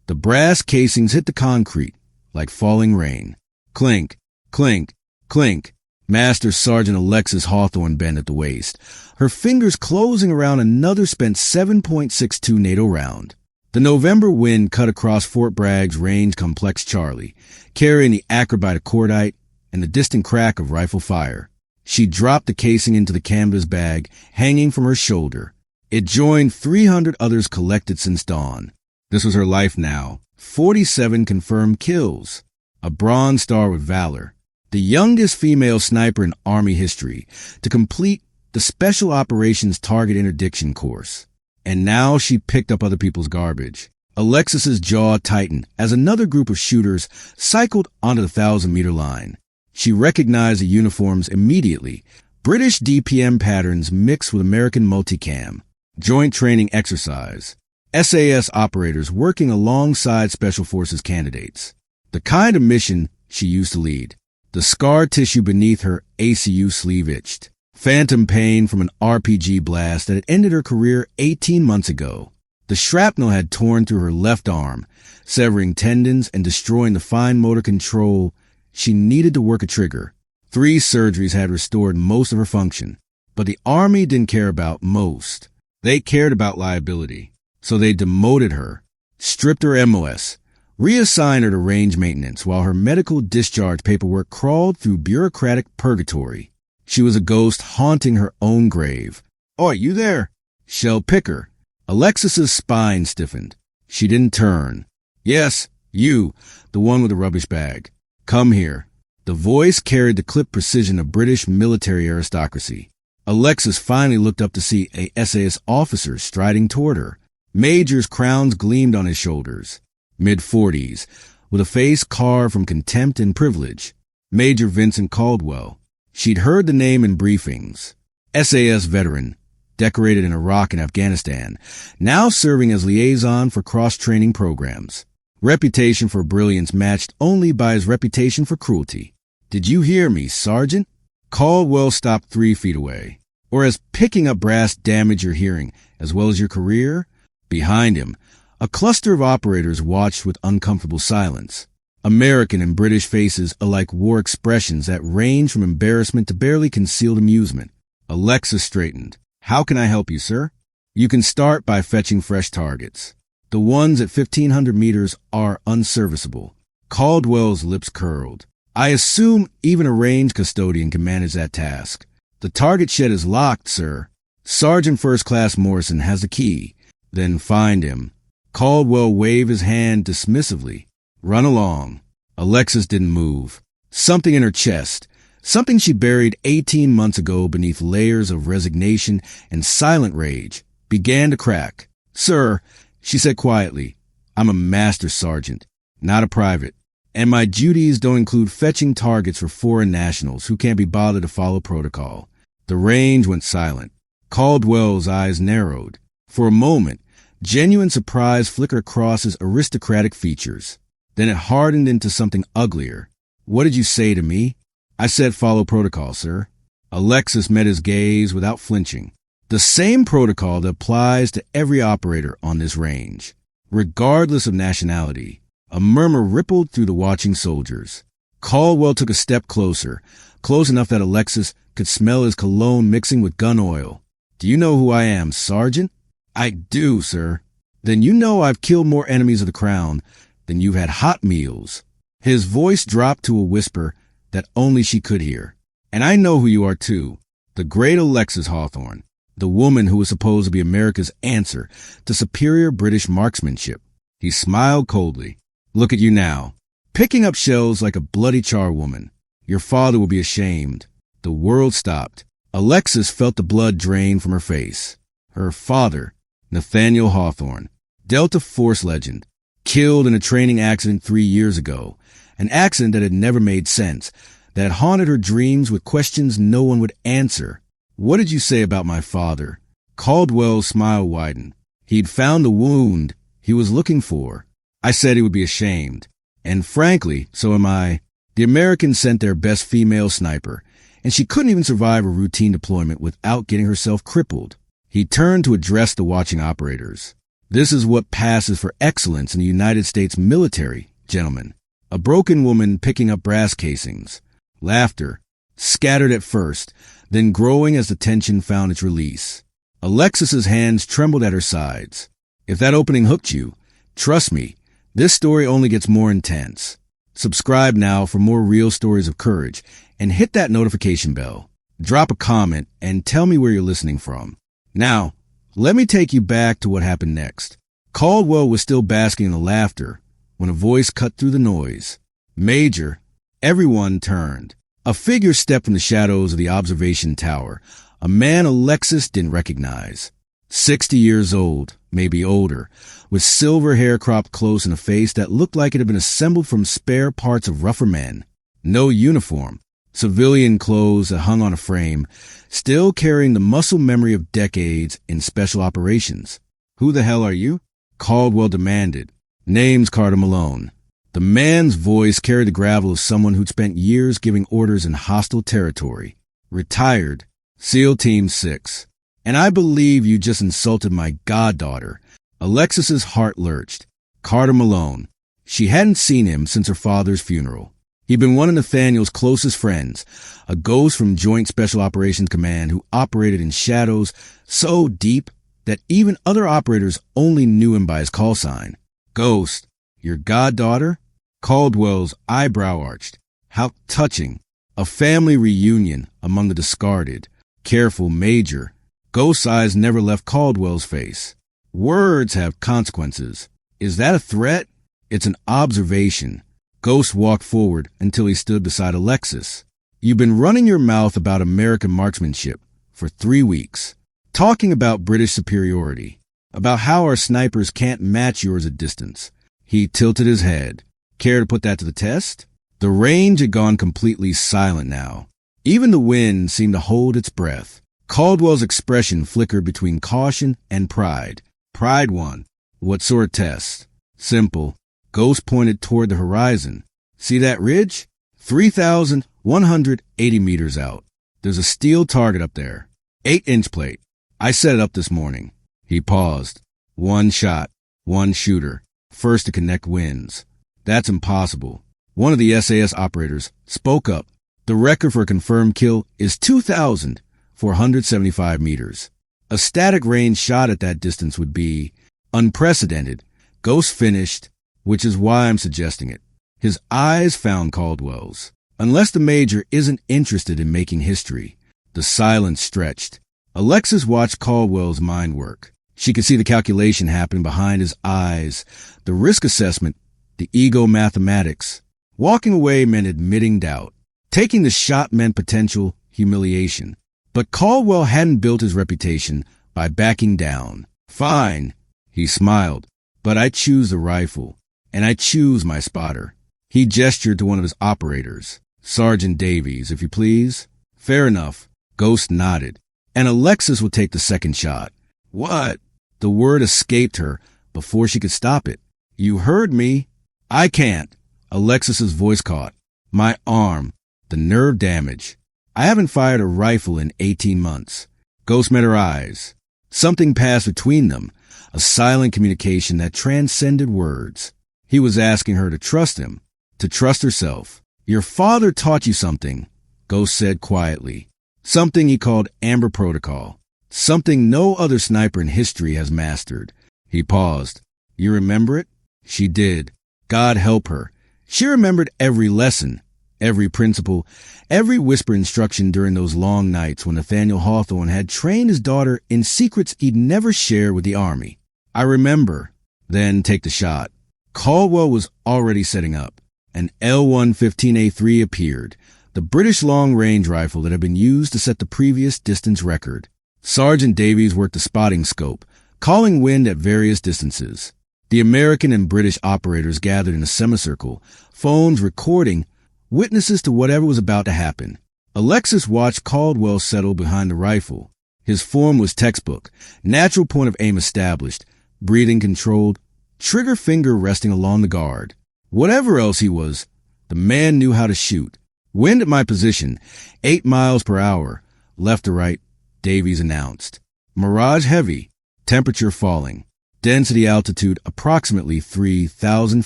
The brass casings hit the concrete like falling rain. Clink, clink, clink. Master Sergeant Alexis Hawthorne bent at the waist, her fingers closing around another spent 7.62 NATO round. The November wind cut across Fort Bragg's range complex Charlie, carrying the acrobite cordite and the distant crack of rifle fire. She dropped the casing into the canvas bag hanging from her shoulder. It joined 300 others collected since dawn. This was her life now. 47 confirmed kills. A Bronze Star with Valor. The youngest female sniper in Army history to complete the Special Operations Target Interdiction course. And now she picked up other people's garbage. Alexis's jaw tightened as another group of shooters cycled onto the 1,000-meter line. She recognized the uniforms immediately. British DPM patterns mixed with American multicam. Joint training exercise. SAS operators working alongside Special Forces candidates. The kind of mission she used to lead. The scar tissue beneath her ACU sleeve itched. Phantom pain from an RPG blast that had ended her career 18 months ago. The shrapnel had torn through her left arm, severing tendons and destroying the fine motor control she needed to work a trigger. 3 surgeries had restored most of her function. But the Army didn't care about most. They cared about liability. So they demoted her, stripped her MOS, reassigned her to range maintenance while her medical discharge paperwork crawled through bureaucratic purgatory. She was a ghost haunting her own grave. "Oh, are you there?" "Shell picker." Alexis's spine stiffened. She didn't turn. "Yes, you, the one with the rubbish bag. Come here." The voice carried the clipped precision of British military aristocracy. Alexis finally looked up to see a SAS officer striding toward her. Major's crowns gleamed on his shoulders. Mid-40s, with a face carved from contempt and privilege. Major Vincent Caldwell. She'd heard the name in briefings. SAS veteran, decorated in Iraq and Afghanistan, now serving as liaison for cross-training programs. Reputation for brilliance matched only by his reputation for cruelty. "Did you hear me, Sergeant?" Caldwell stopped 3 feet away. "Or has picking up brass damaged your hearing, as well as your career?" Behind him, a cluster of operators watched with uncomfortable silence. American and British faces alike wore expressions that ranged from embarrassment to barely concealed amusement. Alexis straightened. "How can I help you, sir?" "You can start by fetching fresh targets. The ones at 1,500 meters are unserviceable." Caldwell's lips curled. "I assume even a range custodian can manage that task." "The target shed is locked, sir. Sergeant First Class Morrison has the key." "Then find him." Caldwell waved his hand dismissively. "Run along." Alexis didn't move. Something in her chest, something she buried 18 months ago beneath layers of resignation and silent rage, began to crack. "Sir," she said quietly, "I'm a master sergeant, not a private, and my duties don't include fetching targets for foreign nationals who can't be bothered to follow protocol." The range went silent. Caldwell's eyes narrowed. For a moment, genuine surprise flickered across his aristocratic features. Then it hardened into something uglier. "What did you say to me?" "I said follow protocol, sir." Alexis met his gaze without flinching. The same protocol that applies to every operator on this range, regardless of nationality. A murmur rippled through the watching soldiers. Caldwell took a step closer, close enough that Alexis could smell his cologne mixing with gun oil. "Do you know who I am, Sergeant?" "I do, sir." "Then you know I've killed more enemies of the crown than you've had hot meals." His voice dropped to a whisper that only she could hear. "And I know who you are, too. The great Alexis Hawthorne, the woman who was supposed to be America's answer to superior British marksmanship." He smiled coldly. "Look at you now, picking up shells like a bloody charwoman. Your father will be ashamed." The world stopped. Alexis felt the blood drain from her face. Her father, Nathaniel Hawthorne, Delta Force legend, killed in a training accident 3 years ago, an accident that had never made sense, that haunted her dreams with questions no one would answer. "What did you say about my father?" Caldwell's smile widened. He'd found the wound he was looking for. "I said he would be ashamed. And frankly, so am I. The Americans sent their best female sniper, and she couldn't even survive a routine deployment without getting herself crippled." He turned to address the watching operators. This is what passes for excellence in the United States military, gentlemen. A broken woman picking up brass casings. Laughter, scattered at first, then growing as the tension found its release. Alexis's hands trembled at her sides. If that opening hooked you, trust me, this story only gets more intense. Subscribe now for more real stories of courage, and hit that notification bell. Drop a comment and tell me where you're listening from. Now, let me take you back to what happened next. Caldwell was still basking in the laughter when a voice cut through the noise. Major, everyone turned. A figure stepped from the shadows of the observation tower, a man Alexis didn't recognize. 60 years old, maybe older, with silver hair cropped close and a face that looked like it had been assembled from spare parts of rougher men. No uniform, civilian clothes that hung on a frame, still carrying the muscle memory of decades in special operations. "Who the hell are you?" Caldwell demanded. "Name's Carter Malone." The man's voice carried the gravel of someone who'd spent years giving orders in hostile territory. "Retired, SEAL Team 6. And I believe you just insulted my goddaughter." Alexis's heart lurched. Carter Malone. She hadn't seen him since her father's funeral. He'd been one of Nathaniel's closest friends, a ghost from Joint Special Operations Command who operated in shadows so deep that even other operators only knew him by his call sign. "Ghost, your goddaughter?" Caldwell's eyebrow arched. How touching. A family reunion among the discarded. "Careful, Major." Ghost's eyes never left Caldwell's face. "Words have consequences. Is that a threat?" "It's an observation." Ghost walked forward until he stood beside Alexis. "You've been running your mouth about American marksmanship for 3 weeks, talking about British superiority, about how our snipers can't match yours at distance." He tilted his head. "Care to put that to the test?" The range had gone completely silent now. Even the wind seemed to hold its breath. Caldwell's expression flickered between caution and pride. Pride won. "What sort of test?" "Simple." Ghost pointed toward the horizon. "See that ridge? 3,180 meters out. There's a steel target up there. 8-inch plate. I set it up this morning." He paused. "One shot. One shooter. First to connect wins." "That's impossible." One of the SAS operators spoke up. "The record for a confirmed kill is 2,475 meters. A static range shot at that distance would be unprecedented." Ghost finished, which is why I'm suggesting it. His eyes found Caldwell's. Unless the Major isn't interested in making history. The silence stretched. Alexis watched Caldwell's mind work. She could see the calculation happening behind his eyes, the risk assessment, the ego mathematics. Walking away meant admitting doubt. Taking the shot meant potential humiliation. But Caldwell hadn't built his reputation by backing down. "Fine," he smiled, "but I choose the rifle, and I choose my spotter." He gestured to one of his operators. "Sergeant Davies, if you please." "Fair enough." Ghost nodded. "And Alexis will take the second shot." "What?" The word escaped her before she could stop it. "You heard me." "I can't." Alexis's voice caught. "My arm. The nerve damage. I haven't fired a rifle in 18 months. Ghost met her eyes. Something passed between them, a silent communication that transcended words. He was asking her to trust him, to trust herself. "Your father taught you something," Ghost said quietly. "Something he called Amber Protocol. Something no other sniper in history has mastered." He paused. "You remember it?" She did. God help her. She remembered every lesson, every principle, every whisper instruction during those long nights when Nathaniel Hawthorne had trained his daughter in secrets he'd never share with the Army. "I remember." "Then take the shot." Caldwell was already setting up. An L115A3 appeared, the British long-range rifle that had been used to set the previous distance record. Sergeant Davies worked the spotting scope, calling wind at various distances. The American and British operators gathered in a semicircle, phones recording, witnesses to whatever was about to happen. Alexis watched Caldwell settle behind the rifle. His form was textbook, natural point of aim established, breathing controlled, trigger finger resting along the guard. Whatever else he was, the man knew how to shoot. "Wind at my position, 8 miles per hour, left to right," Davies announced. "Mirage heavy, temperature falling." Density altitude approximately 3,000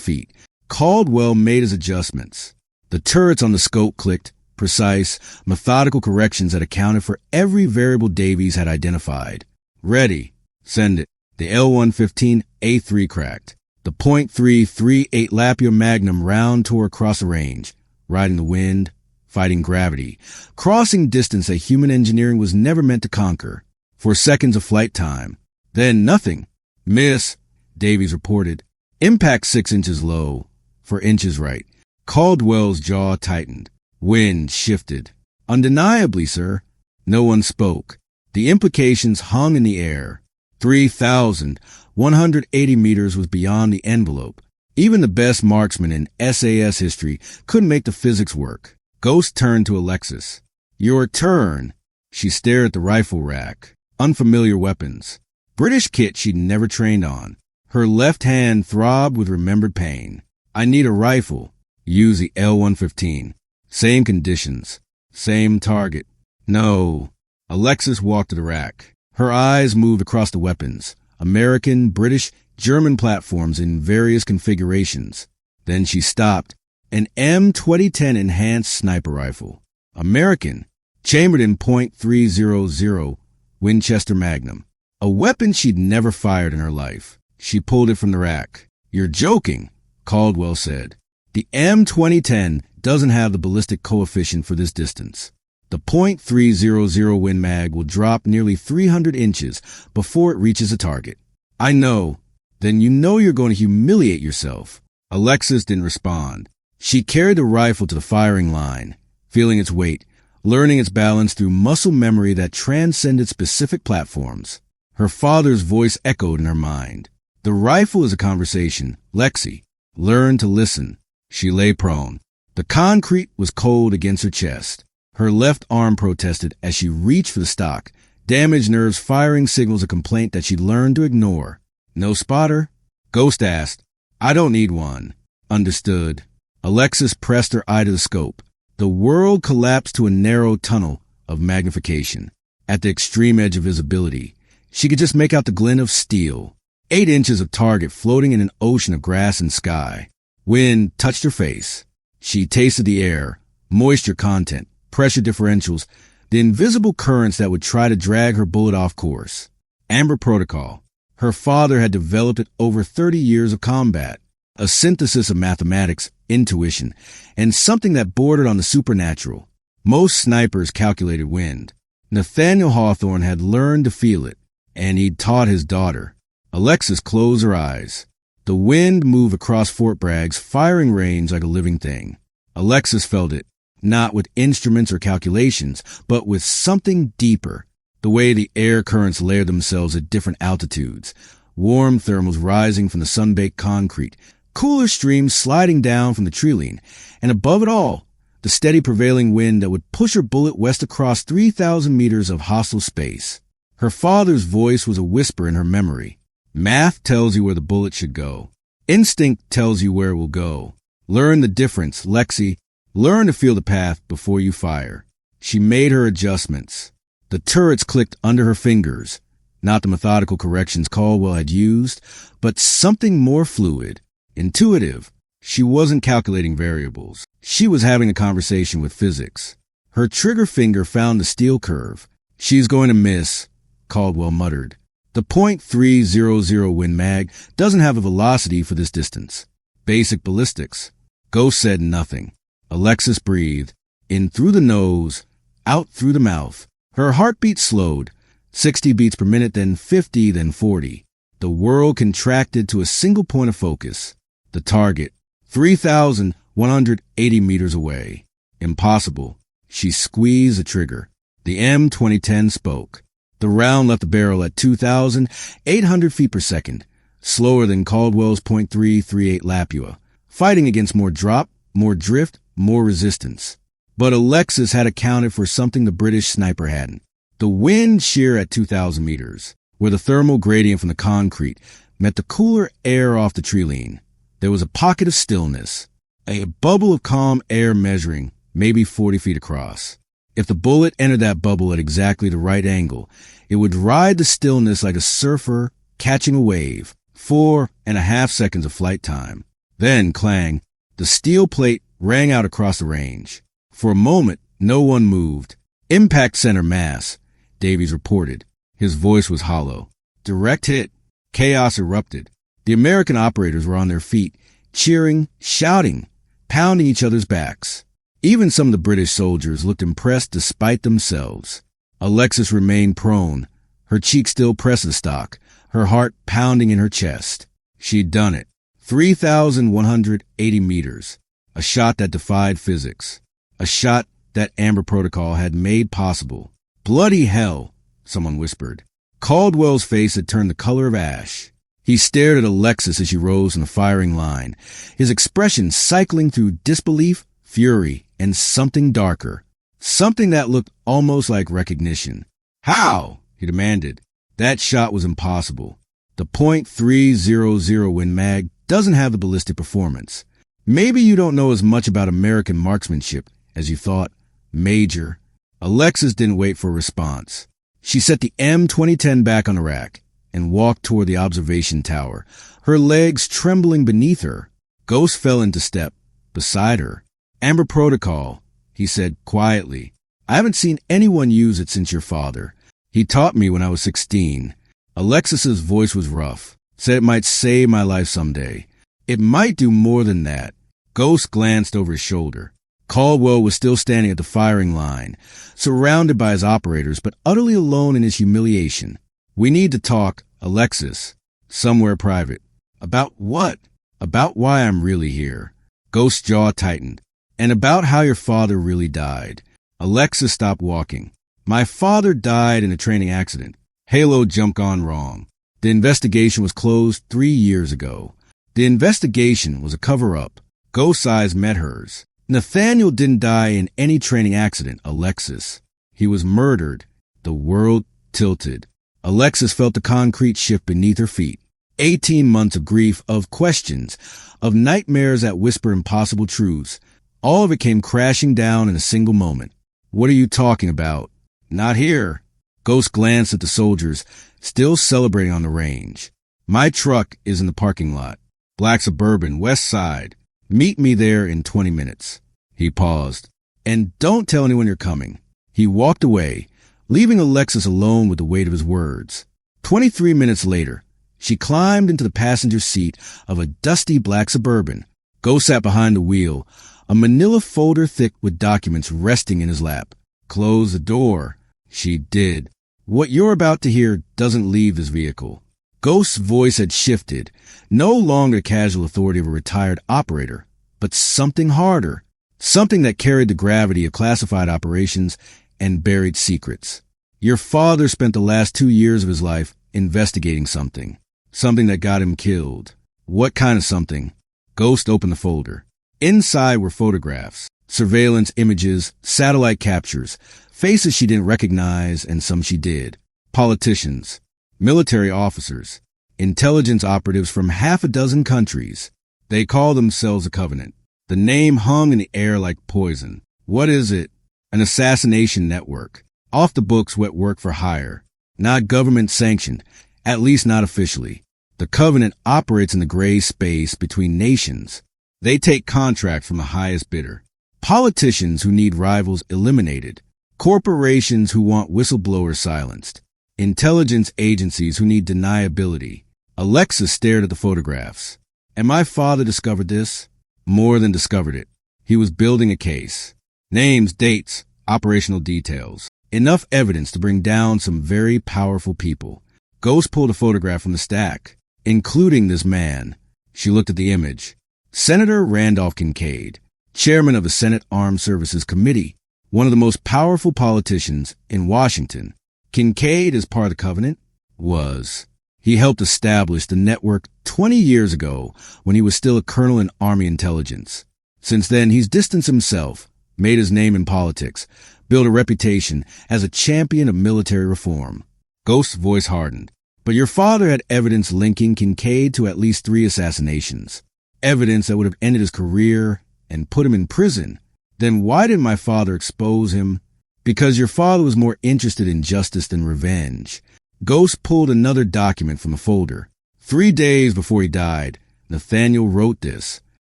feet. Caldwell made his adjustments. The turrets on the scope clicked, precise, methodical corrections that accounted for every variable Davies had identified. Ready. Send it. The L-115A3 cracked. The .338 Lapua Magnum round tore across the range, riding the wind, fighting gravity, crossing distance that human engineering was never meant to conquer. 4 seconds of flight time. Then nothing. Miss, Davies reported. Impact 6 inches low, 4 inches right. Caldwell's jaw tightened. Wind shifted. Undeniably, sir. No one spoke. The implications hung in the air. 3,180 meters was beyond the envelope. Even the best marksman in SAS history couldn't make the physics work. Ghost turned to Alexis. Your turn. She stared at the rifle rack. Unfamiliar weapons. British kit she'd never trained on. Her left hand throbbed with remembered pain. I need a rifle. Use the L-115. Same conditions. Same target. No. Alexis walked to the rack. Her eyes moved across the weapons. American, British, German platforms in various configurations. Then she stopped. An M2010 enhanced sniper rifle. American. Chambered in .300 Winchester Magnum. A weapon she'd never fired in her life. She pulled it from the rack. You're joking, Caldwell said. The M2010 doesn't have the ballistic coefficient for this distance. The .300 Win Mag will drop nearly 300 inches before it reaches the target. I know. Then you know you're going to humiliate yourself. Alexis didn't respond. She carried the rifle to the firing line, feeling its weight, learning its balance through muscle memory that transcended specific platforms. Her father's voice echoed in her mind. The rifle is a conversation. Lexi, learn to listen. She lay prone. The concrete was cold against her chest. Her left arm protested as she reached for the stock. Damaged nerves firing signals a complaint that she'd learned to ignore. No spotter? Ghost asked. I don't need one. Understood. Alexis pressed her eye to the scope. The world collapsed to a narrow tunnel of magnification. At the extreme edge of visibility, she could just make out the glint of steel. 8 inches of target floating in an ocean of grass and sky. Wind touched her face. She tasted the air, moisture content, pressure differentials, the invisible currents that would try to drag her bullet off course. Amber Protocol. Her father had developed it over 30 years of combat. A synthesis of mathematics, intuition, and something that bordered on the supernatural. Most snipers calculated wind. Nathaniel Hawthorne had learned to feel it, and he'd taught his daughter. Alexis closed her eyes. The wind moved across Fort Bragg's firing range like a living thing. Alexis felt it, not with instruments or calculations, but with something deeper. The way the air currents layered themselves at different altitudes. Warm thermals rising from the sun-baked concrete. Cooler streams sliding down from the tree-line. And above it all, the steady prevailing wind that would push her bullet west across 3,000 meters of hostile space. Her father's voice was a whisper in her memory. Math tells you where the bullet should go. Instinct tells you where it will go. Learn the difference, Lexi. Learn to feel the path before you fire. She made her adjustments. The turrets clicked under her fingers. Not the methodical corrections Caldwell had used, but something more fluid, intuitive. She wasn't calculating variables. She was having a conversation with physics. Her trigger finger found the steel curve. She's going to miss, Caldwell muttered. The .300 Win Mag doesn't have a velocity for this distance. Basic ballistics. Ghost said nothing. Alexis breathed. In through the nose, out through the mouth. Her heartbeat slowed. 60 beats per minute, then 50, then 40. The world contracted to a single point of focus. The target. 3,180 meters away. Impossible. She squeezed the trigger. The M2010 spoke. The round left the barrel at 2,800 feet per second, slower than Caldwell's .338 Lapua, fighting against more drop, more drift, more resistance. But Alexis had accounted for something the British sniper hadn't. The wind shear at 2,000 meters, where the thermal gradient from the concrete met the cooler air off the tree-line. There was a pocket of stillness, a bubble of calm air measuring maybe 40 feet across. If the bullet entered that bubble at exactly the right angle, it would ride the stillness like a surfer catching a wave, 4.5 seconds of flight time. Then, clang, the steel plate rang out across the range. For a moment, no one moved. Impact center mass, Davies reported. His voice was hollow. Direct hit. Chaos erupted. The American operators were on their feet, cheering, shouting, pounding each other's backs. Even some of the British soldiers looked impressed despite themselves. Alexis remained prone, her cheek still pressed the stock, her heart pounding in her chest. She'd done it. 3,180 meters. A shot that defied physics. A shot that Amber Protocol had made possible. Bloody hell, someone whispered. Caldwell's face had turned the color of ash. He stared at Alexis as she rose in the firing line, his expression cycling through disbelief, fury, and something darker. Something that looked almost like recognition. How? He demanded. That shot was impossible. The .300 Win Mag doesn't have the ballistic performance. Maybe you don't know as much about American marksmanship as you thought, Major. Alexis didn't wait for a response. She set the M2010 back on the rack and walked toward the observation tower, her legs trembling beneath her. Ghost fell into step beside her. Amber Protocol, he said quietly. I haven't seen anyone use it since your father. He taught me when I was 16. Alexis's voice was rough. Said it might save my life someday. It might do more than that. Ghost glanced over his shoulder. Caldwell was still standing at the firing line, surrounded by his operators, but utterly alone in his humiliation. We need to talk, Alexis. Somewhere private. About what? About why I'm really here. Ghost's jaw tightened. And about how your father really died. Alexis stopped walking. My father died in a training accident. Halo jumped gone wrong. The investigation was closed 3 years ago. The investigation was a cover-up. Ghost's eyes met hers. Nathaniel didn't die in any training accident, Alexis. He was murdered. The world tilted. Alexis felt the concrete shift beneath her feet. 18 months of grief, of questions, of nightmares that whisper impossible truths. All of it came crashing down in a single moment. What are you talking about? Not here. Ghost glanced at the soldiers, still celebrating on the range. My truck is in the parking lot. Black Suburban, West Side. Meet me there in 20 minutes. He paused. And don't tell anyone you're coming. He walked away, leaving Alexis alone with the weight of his words. 23 minutes later, she climbed into the passenger seat of a dusty black Suburban. Ghost sat behind the wheel, a manila folder thick with documents resting in his lap. Close the door. She did. What you're about to hear doesn't leave this vehicle. Ghost's voice had shifted, no longer casual authority of a retired operator, but something harder, something that carried the gravity of classified operations and buried secrets. Your father spent the last 2 years of his life investigating something that got him killed. What kind of something? Ghost opened the folder. Inside were photographs, surveillance images, satellite captures, faces she didn't recognize and some she did. Politicians, military officers, intelligence operatives from half a dozen countries. They call themselves a covenant. The name hung in the air like poison. What is it? An assassination network. Off the books wet work for hire. Not government sanctioned, at least not officially. The covenant operates in the gray space between nations. They take contracts from the highest bidder. Politicians who need rivals eliminated. Corporations who want whistleblowers silenced. Intelligence agencies who need deniability. Alexis stared at the photographs. And my father discovered this? More than discovered it. He was building a case. Names, dates, operational details. Enough evidence to bring down some very powerful people. Ghost pulled a photograph from the stack, including this man. She looked at the image. Senator Randolph Kincaid, chairman of the Senate Armed Services Committee, one of the most powerful politicians in Washington. Kincaid, as part of the covenant, was. He helped establish the network 20 years ago when he was still a colonel in Army intelligence. Since then, he's distanced himself, made his name in politics, built a reputation as a champion of military reform. Ghost's voice hardened. But your father had evidence linking Kincaid to at least 3 assassinations. Evidence that would have ended his career and put him in prison. Then why didn't my father expose him? Because your father was more interested in justice than revenge. Ghost pulled another document from the folder. 3 days before he died, Nathaniel wrote this.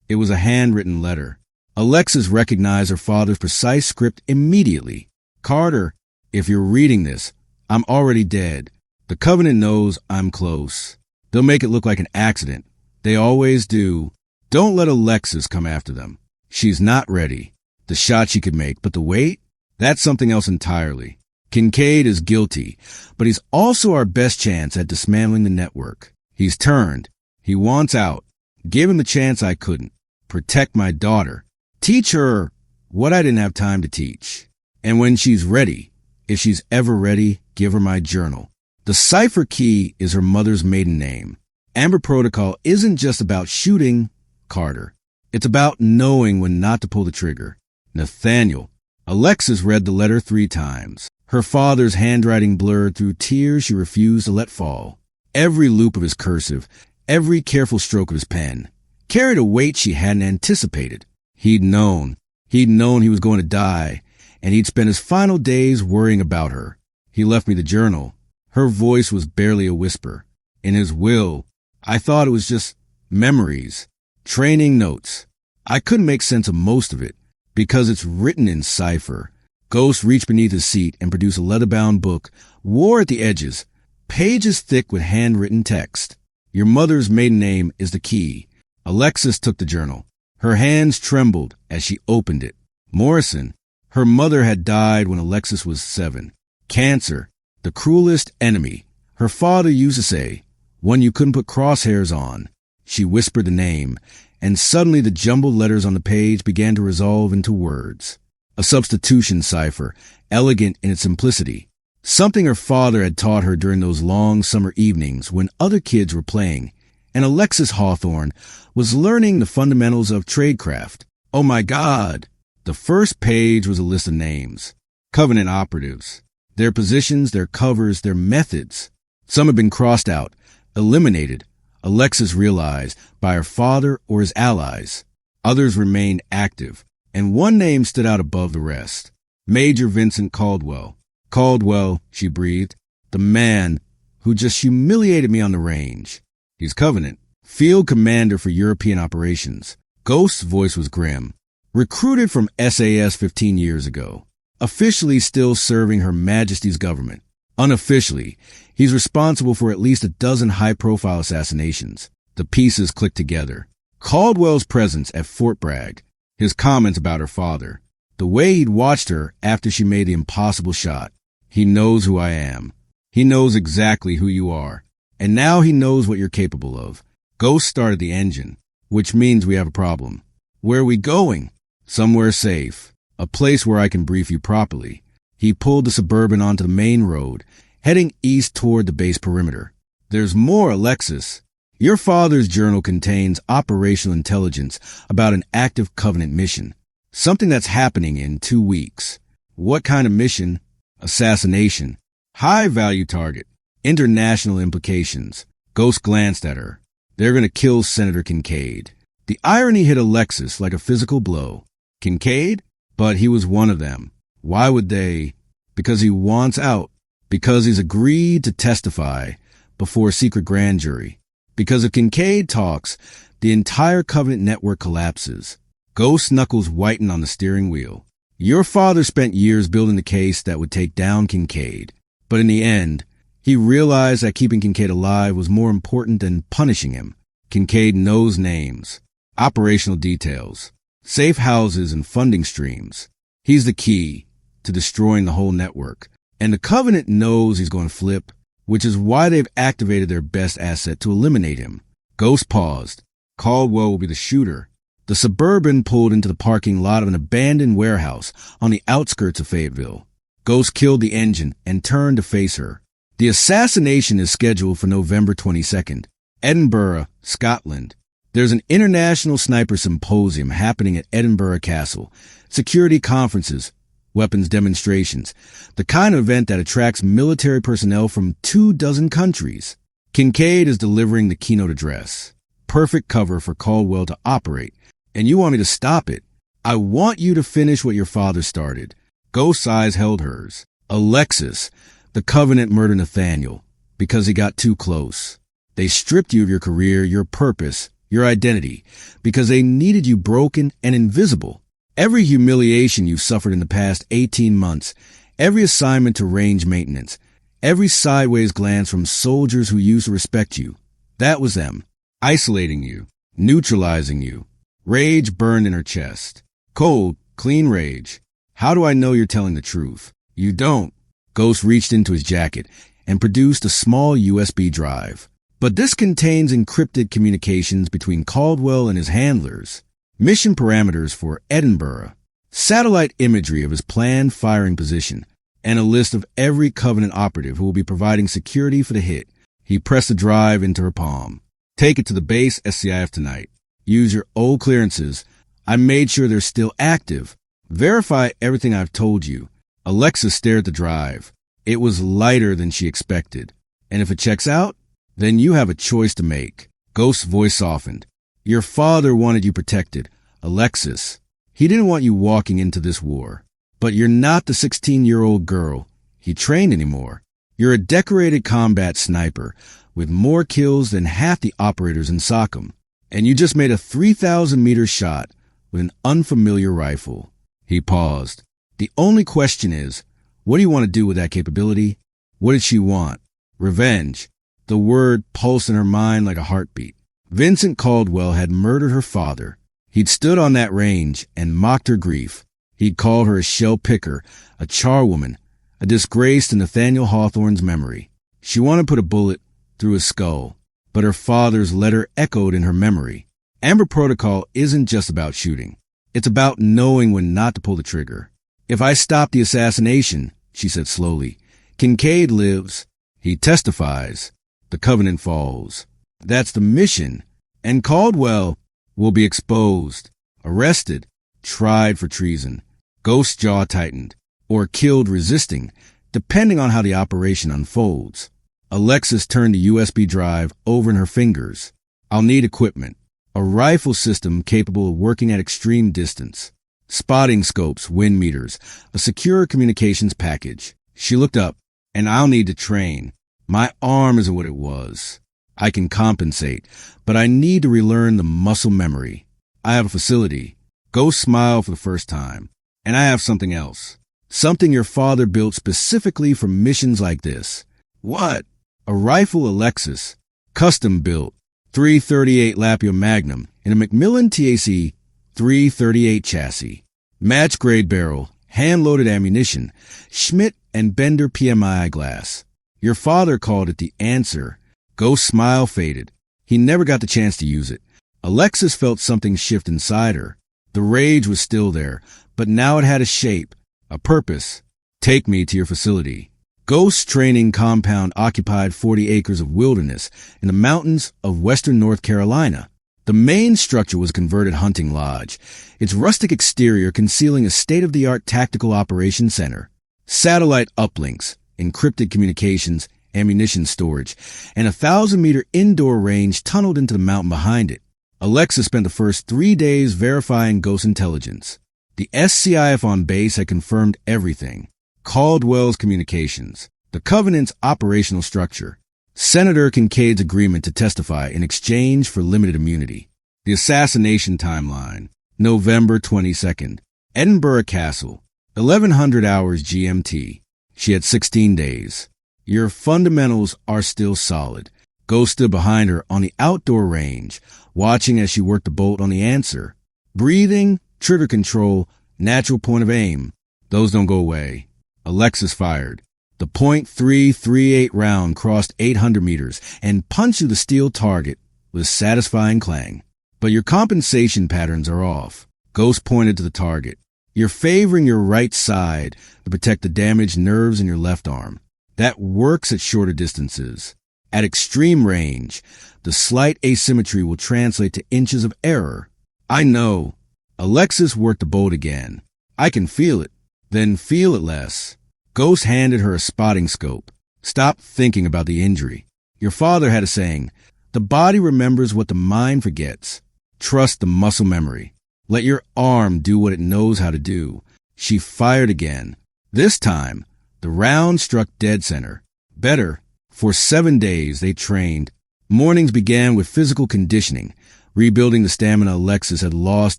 It was a handwritten letter. Alexis recognized her father's precise script immediately. Carter, if you're reading this, I'm already dead. The Covenant knows I'm close. They'll make it look like an accident. They always do. Don't let Alexis come after them. She's not ready. The shot she could make, but the weight? That's something else entirely. Kincaid is guilty, but he's also our best chance at dismantling the network. He's turned. He wants out. Give him the chance I couldn't. Protect my daughter. Teach her what I didn't have time to teach. And when she's ready, if she's ever ready, give her my journal. The cipher key is her mother's maiden name. Amber Protocol isn't just about shooting Carter. It's about knowing when not to pull the trigger. Nathaniel. Alexis read the letter 3 times. Her father's handwriting blurred through tears she refused to let fall. Every loop of his cursive, every careful stroke of his pen, carried a weight she hadn't anticipated. He'd known he was going to die, and he'd spent his final days worrying about her. He left me the journal. Her voice was barely a whisper. In his will, I thought it was just memories, training notes. I couldn't make sense of most of it, because it's written in cipher. Ghost reached beneath his seat and produced a leather-bound book, war at the edges, pages thick with handwritten text. Your mother's maiden name is the key. Alexis took the journal. Her hands trembled as she opened it. Morrison. Her mother had died when Alexis was 7. Cancer, the cruelest enemy. Her father used to say, one you couldn't put crosshairs on. She whispered the name, and suddenly the jumbled letters on the page began to resolve into words. A substitution cipher, elegant in its simplicity. Something her father had taught her during those long summer evenings when other kids were playing, and Alexis Hawthorne was learning the fundamentals of tradecraft. Oh my God! The first page was a list of names. Covenant operatives. Their positions, their covers, their methods. Some had been crossed out, eliminated, Alexis realized, by her father or his allies. Others remained active, and one name stood out above the rest. Major Vincent Caldwell. Caldwell, she breathed, the man who just humiliated me on the range. He's Covenant, field commander for European operations. Ghost's voice was grim. Recruited from SAS 15 years ago. Officially still serving Her Majesty's government. Unofficially, he's responsible for at least a dozen high-profile assassinations. The pieces clicked together. Caldwell's presence at Fort Bragg, his comments about her father, the way he'd watched her after she made the impossible shot. He knows who I am. He knows exactly who you are. And now he knows what you're capable of. Ghost started the engine, which means we have a problem. Where are we going? Somewhere safe. A place where I can brief you properly. He pulled the Suburban onto the main road, heading east toward the base perimeter. There's more, Alexis. Your father's journal contains operational intelligence about an active Covenant mission. Something that's happening in 2 weeks. What kind of mission? Assassination. High-value target. International implications. Ghost glanced at her. They're going to kill Senator Kincaid. The irony hit Alexis like a physical blow. Kincaid? But he was one of them. Why would they? Because he wants out. Because he's agreed to testify before a secret grand jury. Because if Kincaid talks, the entire Covenant network collapses. Ghost knuckles whiten on the steering wheel. Your father spent years building the case that would take down Kincaid. But in the end, he realized that keeping Kincaid alive was more important than punishing him. Kincaid knows names, operational details, safe houses and funding streams. He's the key to destroying the whole network. And the Covenant knows he's going to flip, which is why they've activated their best asset to eliminate him. Ghost paused. Caldwell will be the shooter. The Suburban pulled into the parking lot of an abandoned warehouse on the outskirts of Fayetteville. Ghost killed the engine and turned to face her. The assassination is scheduled for November 22nd. Edinburgh, Scotland. There's an international sniper symposium happening at Edinburgh Castle. Security conferences, weapons demonstrations, the kind of event that attracts military personnel from 24 countries. Kincaid is delivering the keynote address. Perfect cover for Caldwell to operate. And you want me to stop it? I want you to finish what your father started. Ghost's eyes held hers. Alexis, the Covenant murdered Nathaniel because he got too close. They stripped you of your career, your purpose, your identity, because they needed you broken and invisible. Every humiliation you've suffered in the past 18 months, every assignment to range maintenance, every sideways glance from soldiers who used to respect you, that was them, isolating you, neutralizing you. Rage burned in her chest. Cold, clean rage. How do I know you're telling the truth? You don't. Ghost reached into his jacket and produced a small USB drive. But this contains encrypted communications between Caldwell and his handlers, mission parameters for Edinburgh, satellite imagery of his planned firing position, and a list of every Covenant operative who will be providing security for the hit. He pressed the drive into her palm. Take it to the base SCIF tonight. Use your old clearances. I made sure they're still active. Verify everything I've told you. Alexa stared at the drive. It was lighter than she expected. And if it checks out, then you have a choice to make. Ghost's voice softened. Your father wanted you protected, Alexis. He didn't want you walking into this war. But you're not the 16-year-old girl he trained anymore. You're a decorated combat sniper with more kills than half the operators in SOCOM. And you just made a 3,000-meter shot with an unfamiliar rifle. He paused. The only question is, what do you want to do with that capability? What did she want? Revenge. The word pulsed in her mind like a heartbeat. Vincent Caldwell had murdered her father. He'd stood on that range and mocked her grief. He'd called her a shell picker, a charwoman, a disgrace to Nathaniel Hawthorne's memory. She wanted to put a bullet through his skull, but her father's letter echoed in her memory. Amber Protocol isn't just about shooting. It's about knowing when not to pull the trigger. If I stop the assassination, she said slowly, Kincaid lives. He testifies. The Covenant falls. That's the mission. And Caldwell will be exposed, arrested, tried for treason. Ghost's jaw tightened, or killed resisting, depending on how the operation unfolds. Alexis turned the USB drive over in her fingers. I'll need equipment. A rifle system capable of working at extreme distance. Spotting scopes, wind meters, a secure communications package. She looked up, and I'll need to train. My arm isn't what it was. I can compensate, but I need to relearn the muscle memory. I have a facility. Ghost smiled for the first time. And I have something else. Something your father built specifically for missions like this. What? A rifle Alexis. Custom built. .338 Lapua Magnum in a Macmillan TAC .338 chassis. Match-grade barrel. Hand-loaded ammunition. Schmidt and Bender PMI glass. Your father called it the answer. Ghost's smile faded. He never got the chance to use it. Alexis felt something shift inside her. The rage was still there, but now it had a shape, a purpose. Take me to your facility. Ghost's training compound occupied 40 acres of wilderness in the mountains of western North Carolina. The main structure was a converted hunting lodge, its rustic exterior concealing a state-of-the-art tactical operations center. Satellite uplinks, encrypted communications, ammunition storage, and a 1,000-meter indoor range tunneled into the mountain behind it. Alexa spent the first 3 days verifying Ghost intelligence. The SCIF on base had confirmed everything. Caldwell's communications, the Covenant's operational structure, Senator Kincaid's agreement to testify in exchange for limited immunity, the assassination timeline, November 22nd, Edinburgh Castle, 1100 hours GMT. She had 16 days. Your fundamentals are still solid. Ghost stood behind her on the outdoor range, watching as she worked the bolt on the answer. Breathing, trigger control, natural point of aim. Those don't go away. Alexis fired. The .338 round crossed 800 meters and punched through the steel target with a satisfying clang. But your compensation patterns are off. Ghost pointed to the target. You're favoring your right side to protect the damaged nerves in your left arm. That works at shorter distances. At extreme range, the slight asymmetry will translate to inches of error. I know. Alexis worked the bolt again. I can feel it. Then feel it less. Ghost handed her a spotting scope. Stop thinking about the injury. Your father had a saying, the body remembers what the mind forgets. Trust the muscle memory. Let your arm do what it knows how to do. She fired again. This time, the round struck dead center. Better. For 7 days they trained, Mornings began with physical conditioning, rebuilding the stamina Alexis had lost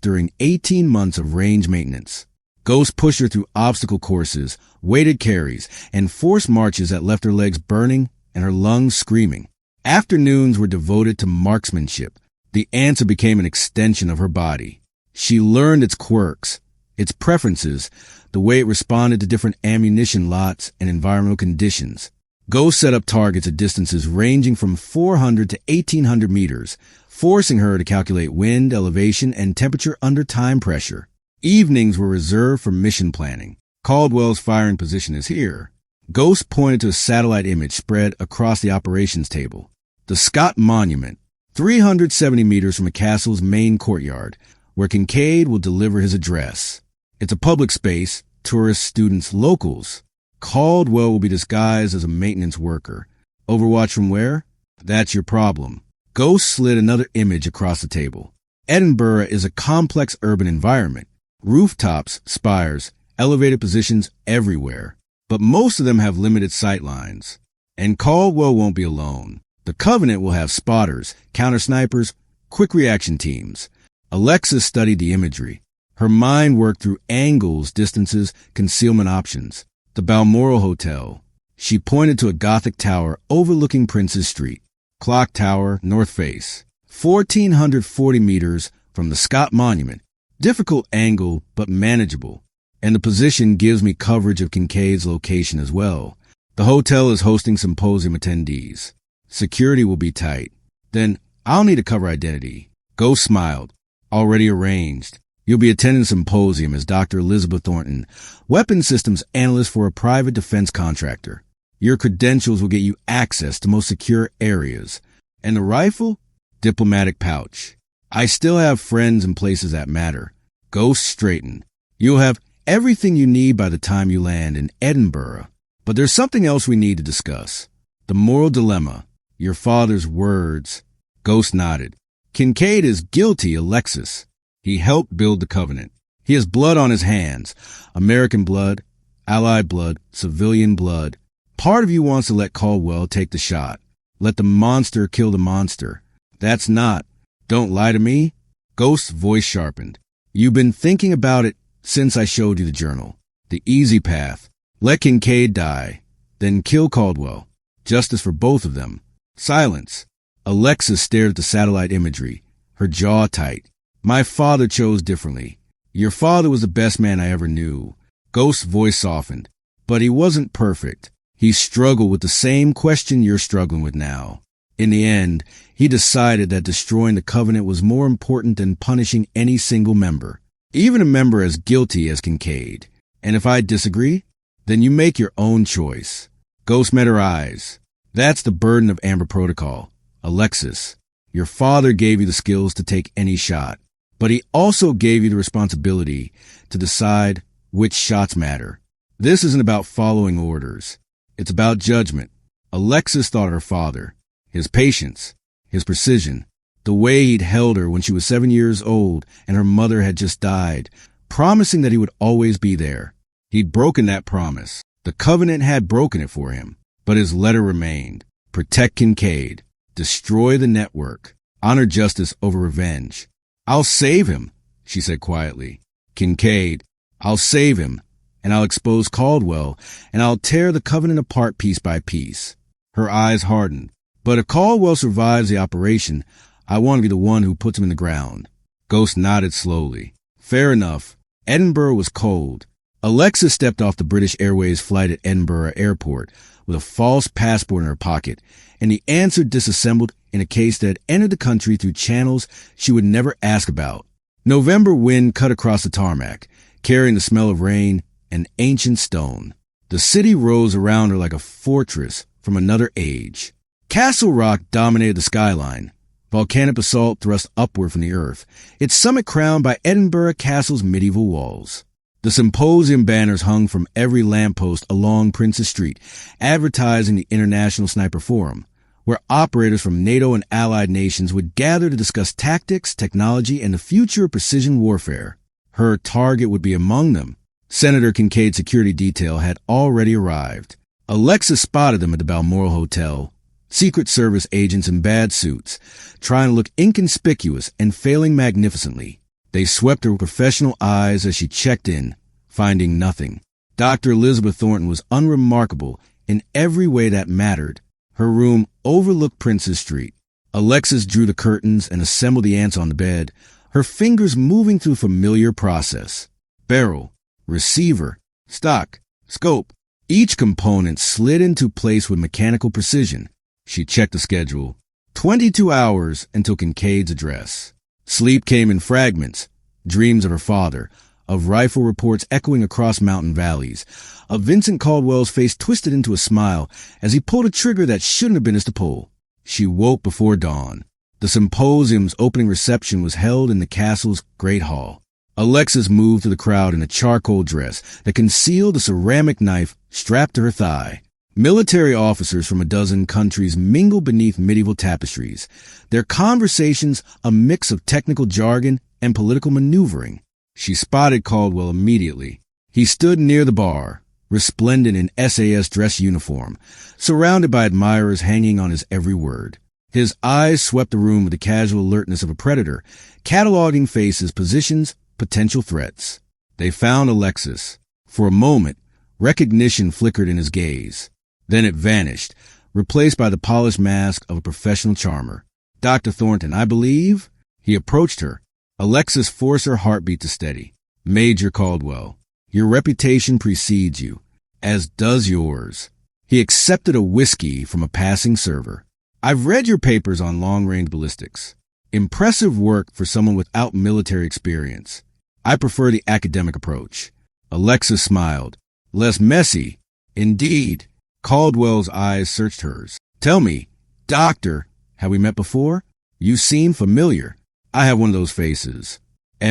during 18 months of range maintenance. Ghost pushed her through obstacle courses, weighted carries, and forced marches that left her legs burning and her lungs screaming. Afternoons were devoted to marksmanship. The answer became an extension of her body. She learned its quirks, its preferences, the way it responded to different ammunition lots and environmental conditions. Ghost set up targets at distances ranging from 400 to 1,800 meters, forcing her to calculate wind, elevation, and temperature under time pressure. Evenings were reserved for mission planning. Caldwell's firing position is here. Ghost pointed to a satellite image spread across the operations table. The Scott Monument, 370 meters from the castle's main courtyard, where Kincaid will deliver his address. It's a public space, tourists, students, locals. Caldwell will be disguised as a maintenance worker. Overwatch from where? That's your problem. Ghost slid another image across the table. Edinburgh is a complex urban environment. Rooftops, spires, elevated positions everywhere. But most of them have limited sight lines. And Caldwell won't be alone. The Covenant will have spotters, counter-snipers, quick reaction teams. Alexis studied the imagery. Her mind worked through angles, distances, concealment options. The Balmoral Hotel. She pointed to a Gothic tower overlooking Prince's Street. Clock Tower, north face. 1,440 meters from the Scott Monument. Difficult angle, but manageable. And the position gives me coverage of Kincaid's location as well. The hotel is hosting symposium attendees. Security will be tight. Then I'll need to cover identity. Ghost smiled. Already arranged. You'll be attending the symposium as Dr. Elizabeth Thornton, weapons systems analyst for a private defense contractor. Your credentials will get you access to most secure areas. And the rifle? Diplomatic pouch. I still have friends in places that matter. Ghost straightened. You'll have everything you need by the time you land in Edinburgh. But there's something else we need to discuss. The moral dilemma. Your father's words. Ghost nodded. Kincaid is guilty, Alexis. He helped build the Covenant. He has blood on his hands. American blood, Allied blood, civilian blood. Part of you wants to let Caldwell take the shot. Let the monster kill the monster. That's not. Don't lie to me. Ghost's voice sharpened. You've been thinking about it since I showed you the journal. The easy path. Let Kincaid die. Then kill Caldwell. Justice for both of them. Silence. Alexis stared at the satellite imagery, her jaw tight. My father chose differently. Your father was the best man I ever knew. Ghost's voice softened. But he wasn't perfect. He struggled with the same question you're struggling with now. In the end, he decided that destroying the Covenant was more important than punishing any single member, even a member as guilty as Kincaid. And if I disagree, then you make your own choice. Ghost met her eyes. That's the burden of Amber Protocol. Alexis, your father gave you the skills to take any shot, but he also gave you the responsibility to decide which shots matter. This isn't about following orders. It's about judgment. Alexis thought her father. His patience, his precision, the way he'd held her when she was 7 years old and her mother had just died, promising that he would always be there. He'd broken that promise. The Covenant had broken it for him, but his letter remained. Protect Kincaid. Destroy the network. Honor justice over revenge. I'll save him, she said quietly. Kincaid, I'll save him, and I'll expose Caldwell, and I'll tear the Covenant apart piece by piece. Her eyes hardened. But if Caldwell survives the operation, I want to be the one who puts him in the ground. Ghost nodded slowly. Fair enough. Edinburgh was cold. Alexis stepped off the British Airways flight at Edinburgh Airport with a false passport in her pocket, and the answer disassembled in a case that had entered the country through channels she would never ask about. November wind cut across the tarmac, carrying the smell of rain and ancient stone. The city rose around her like a fortress from another age. Castle Rock dominated the skyline. Volcanic basalt thrust upward from the earth, its summit crowned by Edinburgh Castle's medieval walls. The symposium banners hung from every lamppost along Prince's Street, advertising the International Sniper Forum, where operators from NATO and allied nations would gather to discuss tactics, technology, and the future of precision warfare. Her target would be among them. Senator Kincaid's security detail had already arrived. Alexis spotted them at the Balmoral Hotel, Secret Service agents in bad suits, trying to look inconspicuous and failing magnificently. They swept her professional eyes as she checked in, finding nothing. Dr. Elizabeth Thornton was unremarkable in every way that mattered. Her room overlooked Princess Street. Alexis drew the curtains and assembled the ants on the bed, her fingers moving through a familiar process. Barrel, receiver, stock, scope. Each component slid into place with mechanical precision. She checked the schedule. 22 hours until Kincaid's address. Sleep came in fragments. Dreams of her father, of rifle reports echoing across mountain valleys, of Vincent Caldwell's face twisted into a smile as he pulled a trigger that shouldn't have been his to pull. She woke before dawn. The symposium's opening reception was held in the castle's great hall. Alexis moved through the crowd in a charcoal dress that concealed a ceramic knife strapped to her thigh. Military officers from a dozen countries mingled beneath medieval tapestries, their conversations a mix of technical jargon and political maneuvering. She spotted Caldwell immediately. He stood near the bar, resplendent in SAS dress uniform, surrounded by admirers hanging on his every word. His eyes swept the room with the casual alertness of a predator, cataloging faces, positions, potential threats. They found Alexis. For a moment, recognition flickered in his gaze. Then it vanished, replaced by the polished mask of a professional charmer. Dr. Thornton, I believe? He approached her. Alexis forced her heartbeat to steady. Major Caldwell, your reputation precedes you, as does yours. He accepted a whiskey from a passing server. I've read your papers on long-range ballistics. Impressive work for someone without military experience. I prefer the academic approach. Alexis smiled. Less messy. Indeed. Caldwell's eyes searched hers. Tell me, Doctor, have we met before? You seem familiar. I have one of those faces. He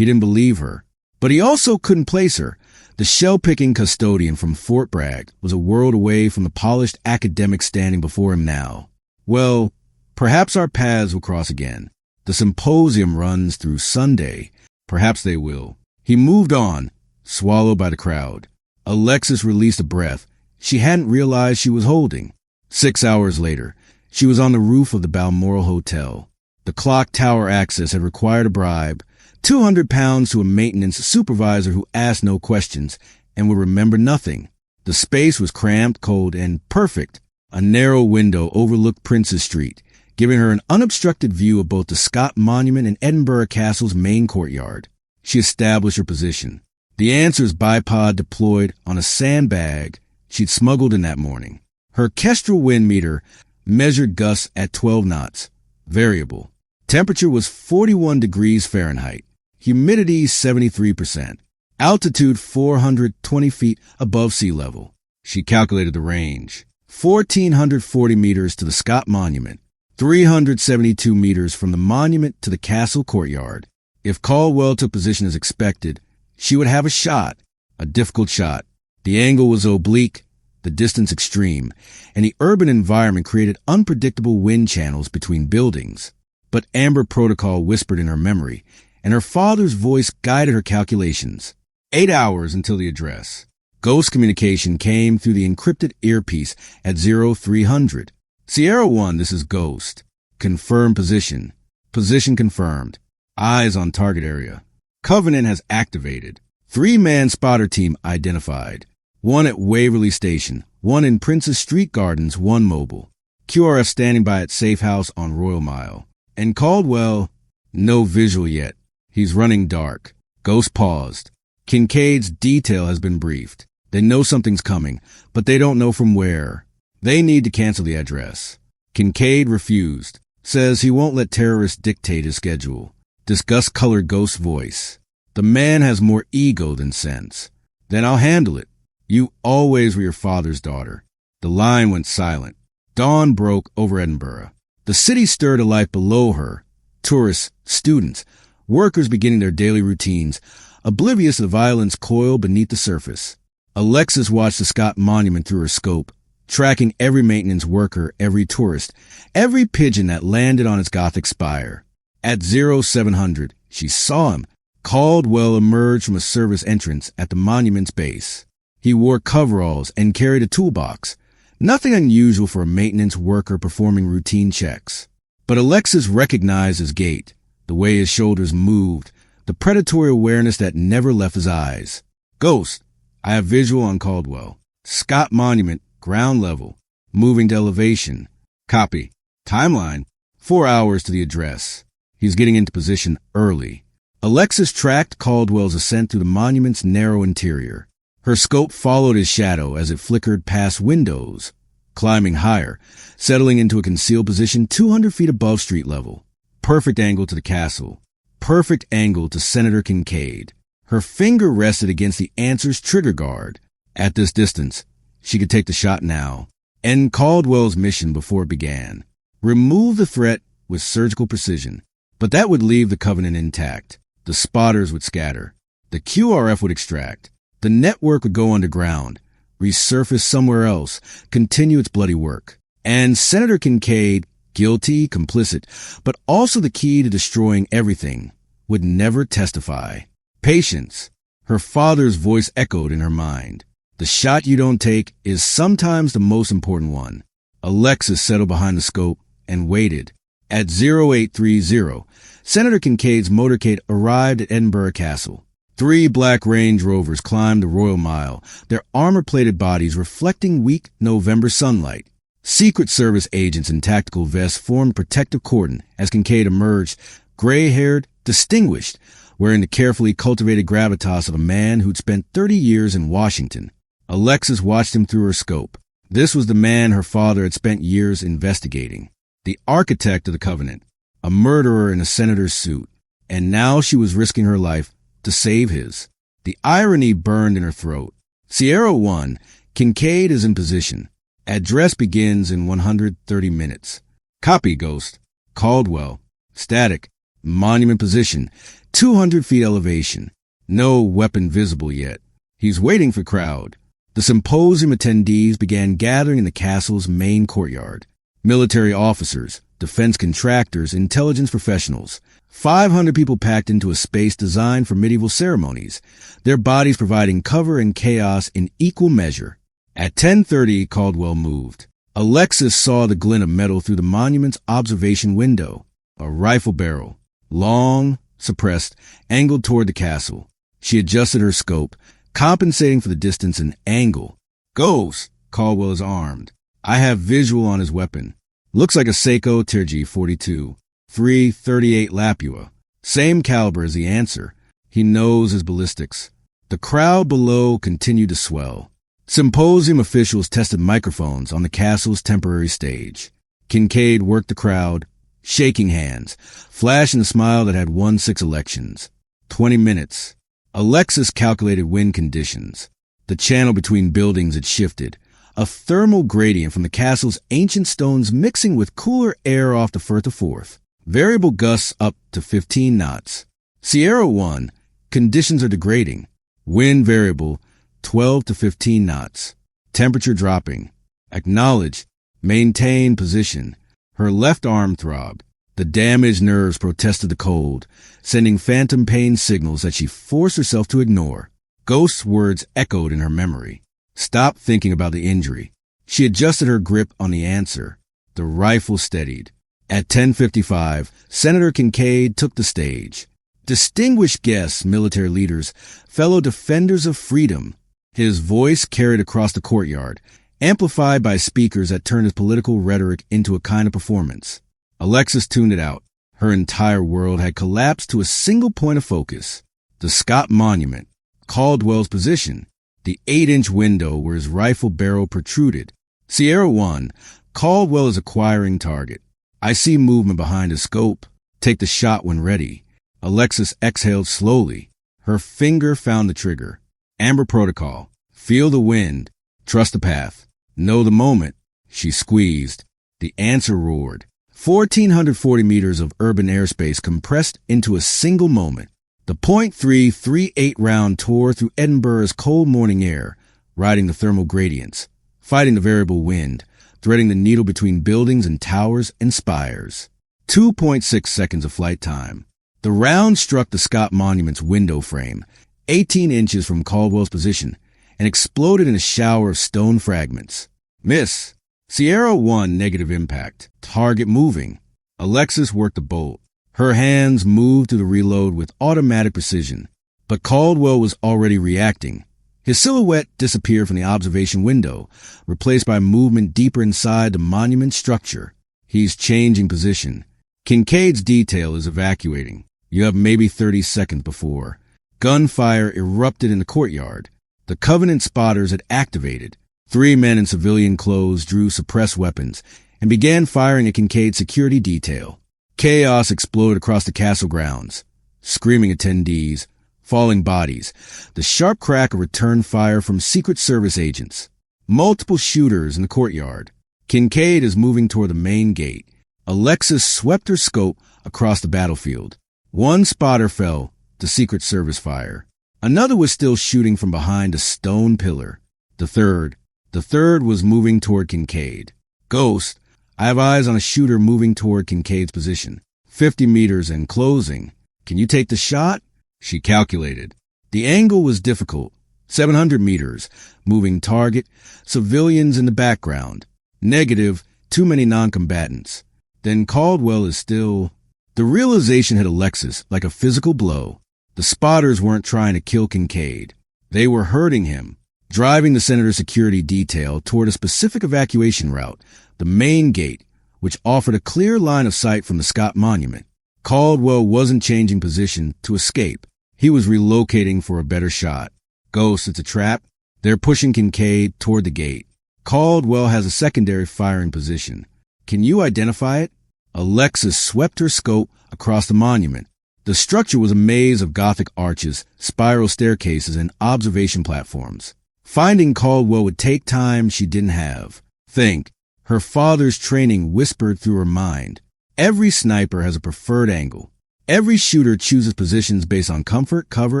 didn't believe her. But he also couldn't place her. The shell-picking custodian from Fort Bragg was a world away from the polished academic standing before him now. Well, perhaps our paths will cross again. The symposium runs through Sunday. Perhaps they will. He moved on, swallowed by the crowd. Alexis released a breath she hadn't realized she was holding. 6 hours later, she was on the roof of the Balmoral Hotel. The clock tower access had required a bribe, 200 pounds to a maintenance supervisor who asked no questions and would remember nothing. The space was cramped, cold, and perfect. A narrow window overlooked Princess Street, giving her an unobstructed view of both the Scott Monument and Edinburgh Castle's main courtyard. She established her position. The Answer's bipod deployed on a sandbag she'd smuggled in that morning. Her Kestrel wind meter measured gusts at 12 knots, variable. Temperature was 41 degrees Fahrenheit. Humidity 73%. Altitude 420 feet above sea level. She calculated the range. 1,440 meters to the Scott Monument. 372 meters from the monument to the castle courtyard. If Caldwell took position as expected, she would have a shot. A difficult shot. The angle was oblique, the distance extreme, and the urban environment created unpredictable wind channels between buildings. But Amber Protocol whispered in her memory, and her father's voice guided her calculations. 8 hours until the address. Ghost communication came through the encrypted earpiece at 0300. Sierra 1, this is Ghost. Confirm position. Position confirmed. Eyes on target area. Covenant has activated. 3-man spotter team identified. 1 at Waverly Station, 1 in Princess Street Gardens, 1 mobile. QRF standing by at Safe House on Royal Mile. And Caldwell, no visual yet. He's running dark. Ghost paused. Kincaid's detail has been briefed. They know something's coming, but they don't know from where. They need to cancel the address. Kincaid refused. Says he won't let terrorists dictate his schedule. Disgust-colored Ghost's voice. The man has more ego than sense. Then I'll handle it. You always were your father's daughter. The line went silent. Dawn broke over Edinburgh. The city stirred a life below her. Tourists, students, workers beginning their daily routines, oblivious to the violence coiled beneath the surface. Alexis watched the Scott Monument through her scope, tracking every maintenance worker, every tourist, every pigeon that landed on its Gothic spire. At 0700, she saw him. Caldwell emerged from a service entrance at the monument's base. He wore coveralls and carried a toolbox. Nothing unusual for a maintenance worker performing routine checks. But Alexis recognized his gait, the way his shoulders moved, the predatory awareness that never left his eyes. Ghost, I have visual on Caldwell. Scott Monument, ground level. Moving to elevation. Copy. Timeline, 4 hours to the address. He's getting into position early. Alexis tracked Caldwell's ascent through the monument's narrow interior. Her scope followed his shadow as it flickered past windows, climbing higher, settling into a concealed position 200 feet above street level. Perfect angle to the castle. Perfect angle to Senator Kincaid. Her finger rested against the answer's trigger guard. At this distance, she could take the shot now. End Caldwell's mission before it began. Remove the threat with surgical precision. But that would leave the Covenant intact. The spotters would scatter. The QRF would extract. The network would go underground, resurface somewhere else, continue its bloody work. And Senator Kincaid, guilty, complicit, but also the key to destroying everything, would never testify. Patience. Her father's voice echoed in her mind. The shot you don't take is sometimes the most important one. Alexis settled behind the scope and waited. At 0830, Senator Kincaid's motorcade arrived at Edinburgh Castle. 3 black Range Rovers climbed the Royal Mile, their armor-plated bodies reflecting weak November sunlight. Secret Service agents in tactical vests formed a protective cordon as Kincaid emerged, gray-haired, distinguished, wearing the carefully cultivated gravitas of a man who'd spent 30 years in Washington. Alexis watched him through her scope. This was the man her father had spent years investigating. The architect of the Covenant, a murderer in a senator's suit. And now she was risking her life to save his. The irony burned in her throat. Sierra 1, Kincaid is in position. Address begins in 130 minutes. Copy, Ghost. Caldwell. Static. Monument position. 200 feet elevation. No weapon visible yet. He's waiting for crowd. The symposium attendees began gathering in the castle's main courtyard. Military officers, defense contractors, intelligence professionals. 500 people packed into a space designed for medieval ceremonies, their bodies providing cover and chaos in equal measure. At 10:30, Caldwell moved. Alexis saw the glint of metal through the monument's observation window. A rifle barrel, long, suppressed, angled toward the castle. She adjusted her scope, compensating for the distance and angle. Ghost, Caldwell is armed. I have visual on his weapon. Looks like a Seiko Tirji 42. 338 Lapua. Same caliber as the answer. He knows his ballistics. The crowd below continued to swell. Symposium officials tested microphones on the castle's temporary stage. Kincaid worked the crowd, shaking hands, flashing the smile that had won 6 elections. 20 minutes. Alexis calculated wind conditions. The channel between buildings had shifted. A thermal gradient from the castle's ancient stones mixing with cooler air off the Firth of Forth. Variable gusts up to 15 knots. Sierra 1, conditions are degrading. Wind variable, 12 to 15 knots. Temperature dropping. Acknowledge. Maintain position. Her left arm throbbed. The damaged nerves protested the cold, sending phantom pain signals that she forced herself to ignore. Ghost's words echoed in her memory. Stop thinking about the injury. She adjusted her grip on the answer. The rifle steadied. At 10:55, Senator Kincaid took the stage. Distinguished guests, military leaders, fellow defenders of freedom. His voice carried across the courtyard, amplified by speakers that turned his political rhetoric into a kind of performance. Alexis tuned it out. Her entire world had collapsed to a single point of focus. The Scott Monument, Caldwell's position, the 8-inch window where his rifle barrel protruded. Sierra 1, Caldwell is acquiring target. I see movement behind his scope. Take the shot when ready. Alexis exhaled slowly. Her finger found the trigger. Amber protocol. Feel the wind. Trust the path. Know the moment. She squeezed. The answer roared. 1,440 meters of urban airspace compressed into a single moment. The .338 round tore through Edinburgh's cold morning air, riding the thermal gradients, fighting the variable wind, threading the needle between buildings and towers and spires. 2.6 seconds of flight time. The round struck the Scott Monument's window frame, 18 inches from Caldwell's position, and exploded in a shower of stone fragments. Miss. Sierra 1, negative impact. Target moving. Alexis worked the bolt. Her hands moved to the reload with automatic precision. But Caldwell was already reacting. His silhouette disappeared from the observation window, replaced by movement deeper inside the monument structure. He's changing position. Kincaid's detail is evacuating. You have maybe 30 seconds before. Gunfire erupted in the courtyard. The Covenant spotters had activated. 3 men in civilian clothes drew suppressed weapons and began firing at Kincaid's security detail. Chaos exploded across the castle grounds. Screaming attendees, falling bodies, the sharp crack of return fire from Secret Service agents. Multiple shooters in the courtyard. Kincaid is moving toward the main gate. Alexis swept her scope across the battlefield. 1 spotter fell to Secret Service fire. Another was still shooting from behind a stone pillar. The third was moving toward Kincaid. Ghost, I have eyes on a shooter moving toward Kincaid's position. 50 meters and closing. Can you take the shot? She calculated. The angle was difficult. 700 meters. Moving target. Civilians in the background. Negative. Too many non-combatants. Then Caldwell is still... The realization hit Alexis like a physical blow. The spotters weren't trying to kill Kincaid. They were hurting him, driving the senator's security detail toward a specific evacuation route, the main gate, which offered a clear line of sight from the Scott Monument. Caldwell wasn't changing position to escape. He was relocating for a better shot. Ghost, it's a trap. They're pushing Kincaid toward the gate. Caldwell has a secondary firing position. Can you identify it? Alexis swept her scope across the monument. The structure was a maze of Gothic arches, spiral staircases, and observation platforms. Finding Caldwell would take time she didn't have. Think. Her father's training whispered through her mind. Every sniper has a preferred angle. Every shooter chooses positions based on comfort, cover,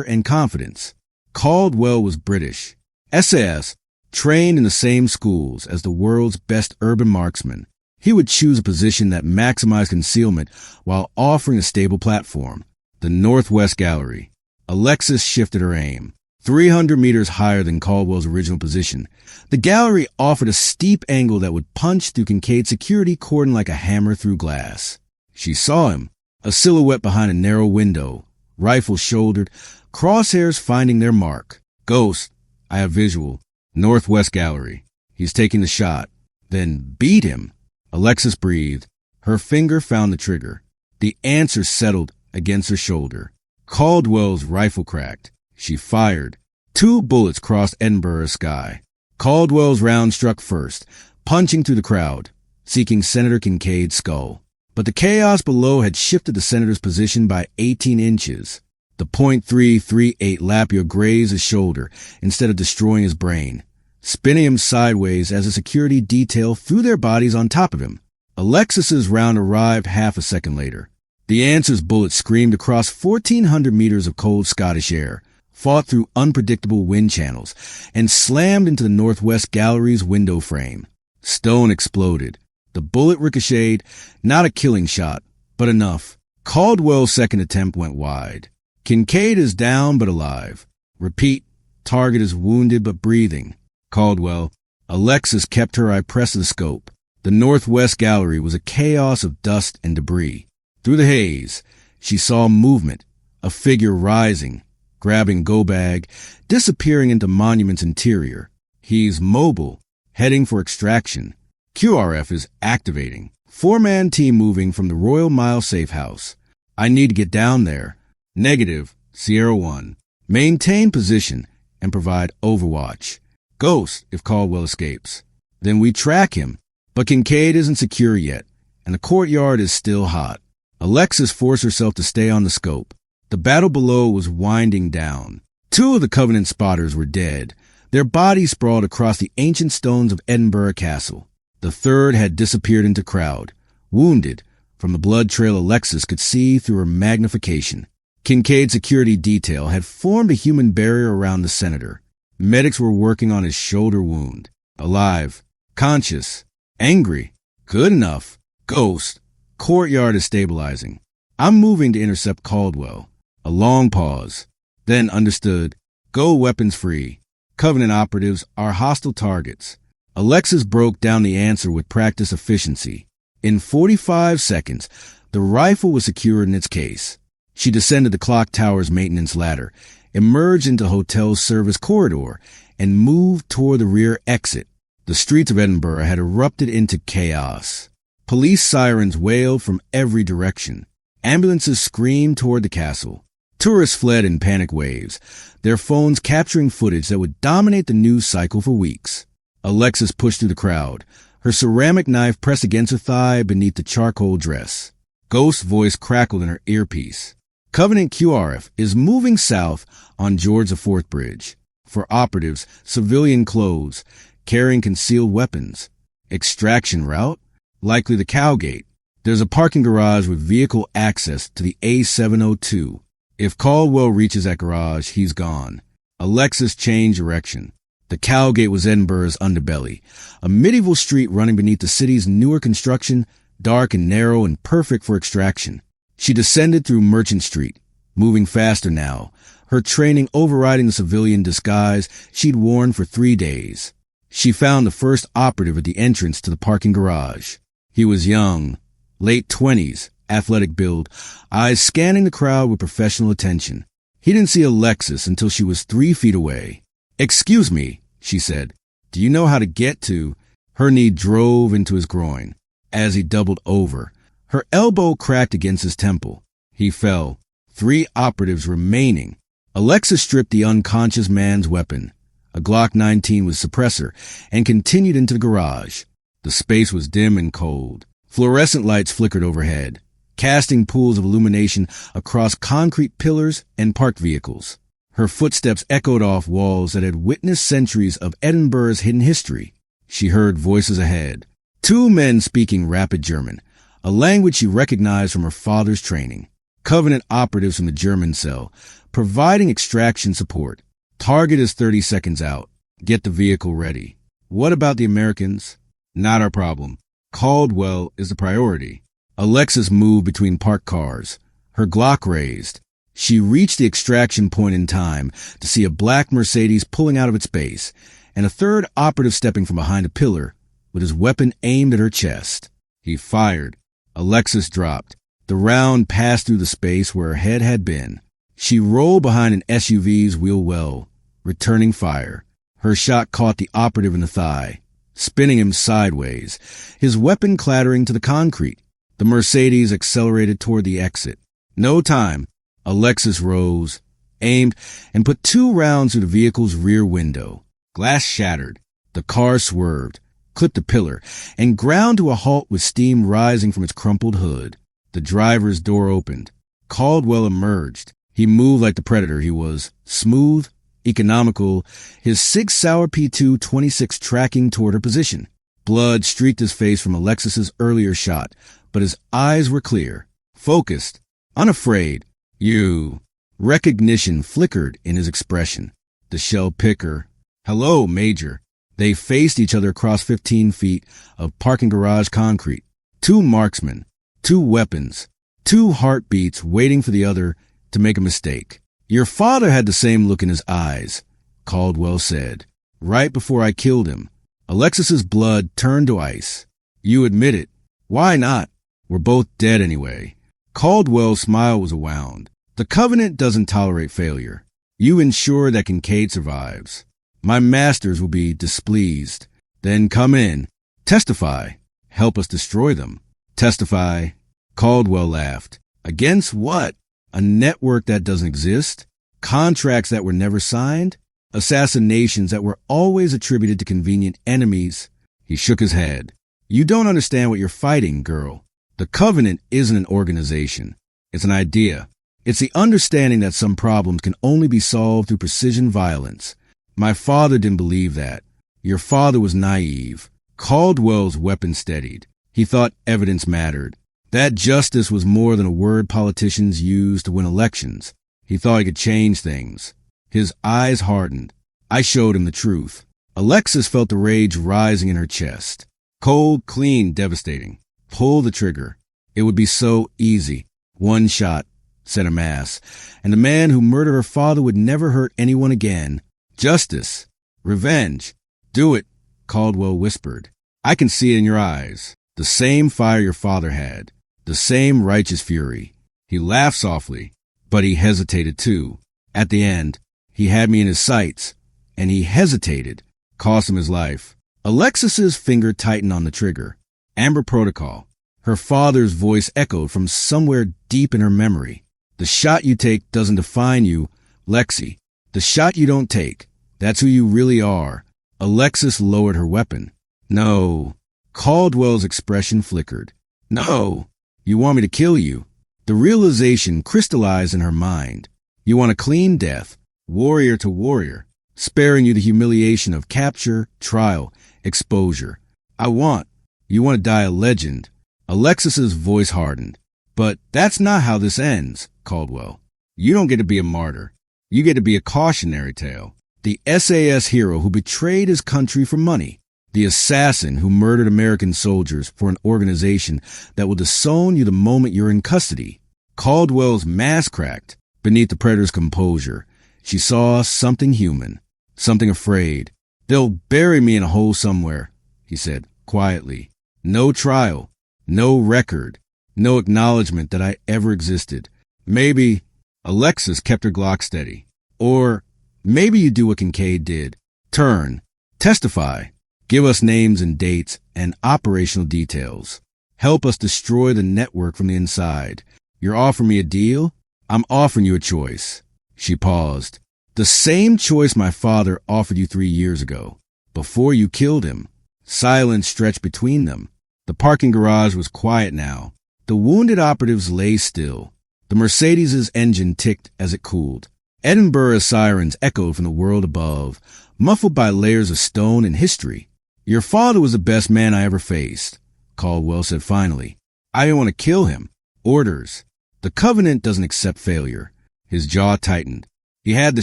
and confidence. Caldwell was British. SAS, trained in the same schools as the world's best urban marksman. He would choose a position that maximized concealment while offering a stable platform. The Northwest Gallery. Alexis shifted her aim. 300 meters higher than Caldwell's original position. The gallery offered a steep angle that would punch through Kincaid's security cordon like a hammer through glass. She saw him, a silhouette behind a narrow window, rifle shouldered, crosshairs finding their mark. Ghost, I have visual. Northwest Gallery. He's taking the shot. Then beat him. Alexis breathed. Her finger found the trigger. The answer settled against her shoulder. Caldwell's rifle cracked. She fired. 2 bullets crossed Edinburgh's sky. Caldwell's round struck first, punching through the crowd, seeking Senator Kincaid's skull. But the chaos below had shifted the senator's position by 18 inches. The .338 Lapua grazed his shoulder instead of destroying his brain, spinning him sideways as a security detail threw their bodies on top of him. Alexis's round arrived half a second later. The answer's bullet screamed across 1,400 meters of cold Scottish air, fought through unpredictable wind channels, and slammed into the Northwest Gallery's window frame. Stone exploded. The bullet ricocheted, not a killing shot, but enough. Caldwell's second attempt went wide. Kincaid is down but alive. Repeat, target is wounded but breathing. Caldwell. Alexis kept her eye pressed to the scope. The Northwest Gallery was a chaos of dust and debris. Through the haze, she saw movement, a figure rising, grabbing go bag, disappearing into Monument's interior. He's mobile, heading for extraction. QRF is activating. 4-man team moving from the Royal Mile safe house. I need to get down there. Negative, Sierra 1. Maintain position and provide overwatch. Ghost if Caldwell escapes. Then we track him. But Kincaid isn't secure yet, and the courtyard is still hot. Alexis forced herself to stay on the scope. The battle below was winding down. 2 of the Covenant spotters were dead. Their bodies sprawled across the ancient stones of Edinburgh Castle. The third had disappeared into crowd, wounded from the blood trail Alexis could see through her magnification. Kincaid's security detail had formed a human barrier around the senator. Medics were working on his shoulder wound. Alive, conscious, angry, good enough. Ghost. Courtyard is stabilizing. I'm moving to intercept Caldwell. A long pause. Then understood. Go weapons free. Covenant operatives are hostile targets. Alexis broke down the answer with practice efficiency. In 45 seconds, the rifle was secured in its case. She descended the clock tower's maintenance ladder, emerged into the hotel's service corridor, and moved toward the rear exit. The streets of Edinburgh had erupted into chaos. Police sirens wailed from every direction. Ambulances screamed toward the castle. Tourists fled in panic waves, their phones capturing footage that would dominate the news cycle for weeks. Alexis pushed through the crowd, her ceramic knife pressed against her thigh beneath the charcoal dress. Ghost's voice crackled in her earpiece. Covenant QRF is moving south on George IV Bridge. For operatives, civilian clothes, carrying concealed weapons. Extraction route? Likely the Cowgate. There's a parking garage with vehicle access to the A702. If Caldwell reaches that garage, he's gone. Alexis changed direction. The Cowgate was Edinburgh's underbelly, a medieval street running beneath the city's newer construction, dark and narrow and perfect for extraction. She descended through Merchant Street, moving faster now, her training overriding the civilian disguise she'd worn for 3 days. She found the first operative at the entrance to the parking garage. He was young, late 20s, athletic build, eyes scanning the crowd with professional attention. He didn't see Alexis until she was 3 feet away. "Excuse me," she said. "Do you know how to get to—" Her knee drove into his groin. As he doubled over, her elbow cracked against his temple. He fell. 3 operatives remaining. Alexis stripped the unconscious man's weapon, a Glock 19 with suppressor, and continued into the garage. The space was dim and cold. Fluorescent lights flickered overhead, casting pools of illumination across concrete pillars and parked vehicles. Her footsteps echoed off walls that had witnessed centuries of Edinburgh's hidden history. She heard voices ahead. 2 men speaking rapid German, a language she recognized from her father's training. Covenant operatives from the German cell, providing extraction support. Target is 30 seconds out. Get the vehicle ready. What about the Americans? Not our problem. Caldwell is the priority. Alexis moved between parked cars, her Glock raised. She reached the extraction point in time to see a black Mercedes pulling out of its base, and a third operative stepping from behind a pillar with his weapon aimed at her chest. He fired. Alexis dropped. The round passed through the space where her head had been. She rolled behind an SUV's wheel well, returning fire. Her shot caught the operative in the thigh, spinning him sideways, his weapon clattering to the concrete. The Mercedes accelerated toward the exit. No time. Alexis rose, aimed, and put 2 rounds through the vehicle's rear window. Glass shattered. The car swerved, clipped a pillar, and ground to a halt with steam rising from its crumpled hood. The driver's door opened. Caldwell emerged. He moved like the predator he was, smooth, economical, his Sig Sauer P2 26 tracking toward her position. Blood streaked his face from Alexis's earlier shot, but his eyes were clear, focused, unafraid. "You." Recognition flickered in his expression. The shell picker. "Hello, Major." They faced each other across 15 feet of parking garage concrete. 2 marksmen, 2 weapons, 2 heartbeats waiting for the other to make a mistake. "Your father had the same look in his eyes," Caldwell said. "Right before I killed him." Alexis's blood turned to ice. "You admit it. Why not? We're both dead anyway." Caldwell's smile was a wound. "The Covenant doesn't tolerate failure. You ensure that Kincaid survives. My masters will be displeased. Then come in. Testify. Help us destroy them." "Testify." Caldwell laughed. "Against what? A network that doesn't exist? Contracts that were never signed? Assassinations that were always attributed to convenient enemies?" He shook his head. "You don't understand what you're fighting, girl. The Covenant isn't an organization. It's an idea. It's the understanding that some problems can only be solved through precision violence. My father didn't believe that. Your father was naive." Caldwell's weapon steadied. He thought evidence mattered. That justice was more than a word politicians use to win elections. He thought he could change things. His eyes hardened. "I showed him the truth." Alexis felt the rage rising in her chest. Cold, clean, devastating. Pull the trigger. It would be so easy. 1 shot, said a mass, and the man who murdered her father would never hurt anyone again. Justice. Revenge. Do it. Caldwell whispered. I can see it in your eyes. The same fire your father had. The same righteous fury. He laughed softly, but he hesitated too. At the end, he had me in his sights, and he hesitated. Cost him his life. Alexis's finger tightened on the trigger. Amber Protocol. Her father's voice echoed from somewhere deep in her memory. The shot you take doesn't define you, Lexi. The shot you don't take. That's who you really are. Alexis lowered her weapon. No. Caldwell's expression flickered. No. You want me to kill you? The realization crystallized in her mind. You want a clean death, warrior to warrior, sparing you the humiliation of capture, trial, exposure. You want to die a legend. Alexis's voice hardened. But that's not how this ends, Caldwell. You don't get to be a martyr. You get to be a cautionary tale. The SAS hero who betrayed his country for money. The assassin who murdered American soldiers for an organization that will disown you the moment you're in custody. Caldwell's mask cracked beneath the predator's composure. She saw something human, something afraid. They'll bury me in a hole somewhere, he said quietly. No trial, no record, no acknowledgement that I ever existed. Maybe Alexis kept her Glock steady. Or maybe you do what Kincaid did. Turn, testify, give us names and dates and operational details. Help us destroy the network from the inside. You're offering me a deal? I'm offering you a choice. She paused. The same choice my father offered you 3 years ago, before you killed him. Silence stretched between them. The parking garage was quiet now. The wounded operatives lay still. The Mercedes' engine ticked as it cooled. Edinburgh's sirens echoed from the world above, muffled by layers of stone and history. Your father was the best man I ever faced, Caldwell said finally. I didn't want to kill him. Orders. The Covenant doesn't accept failure. His jaw tightened. He had the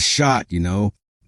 shot,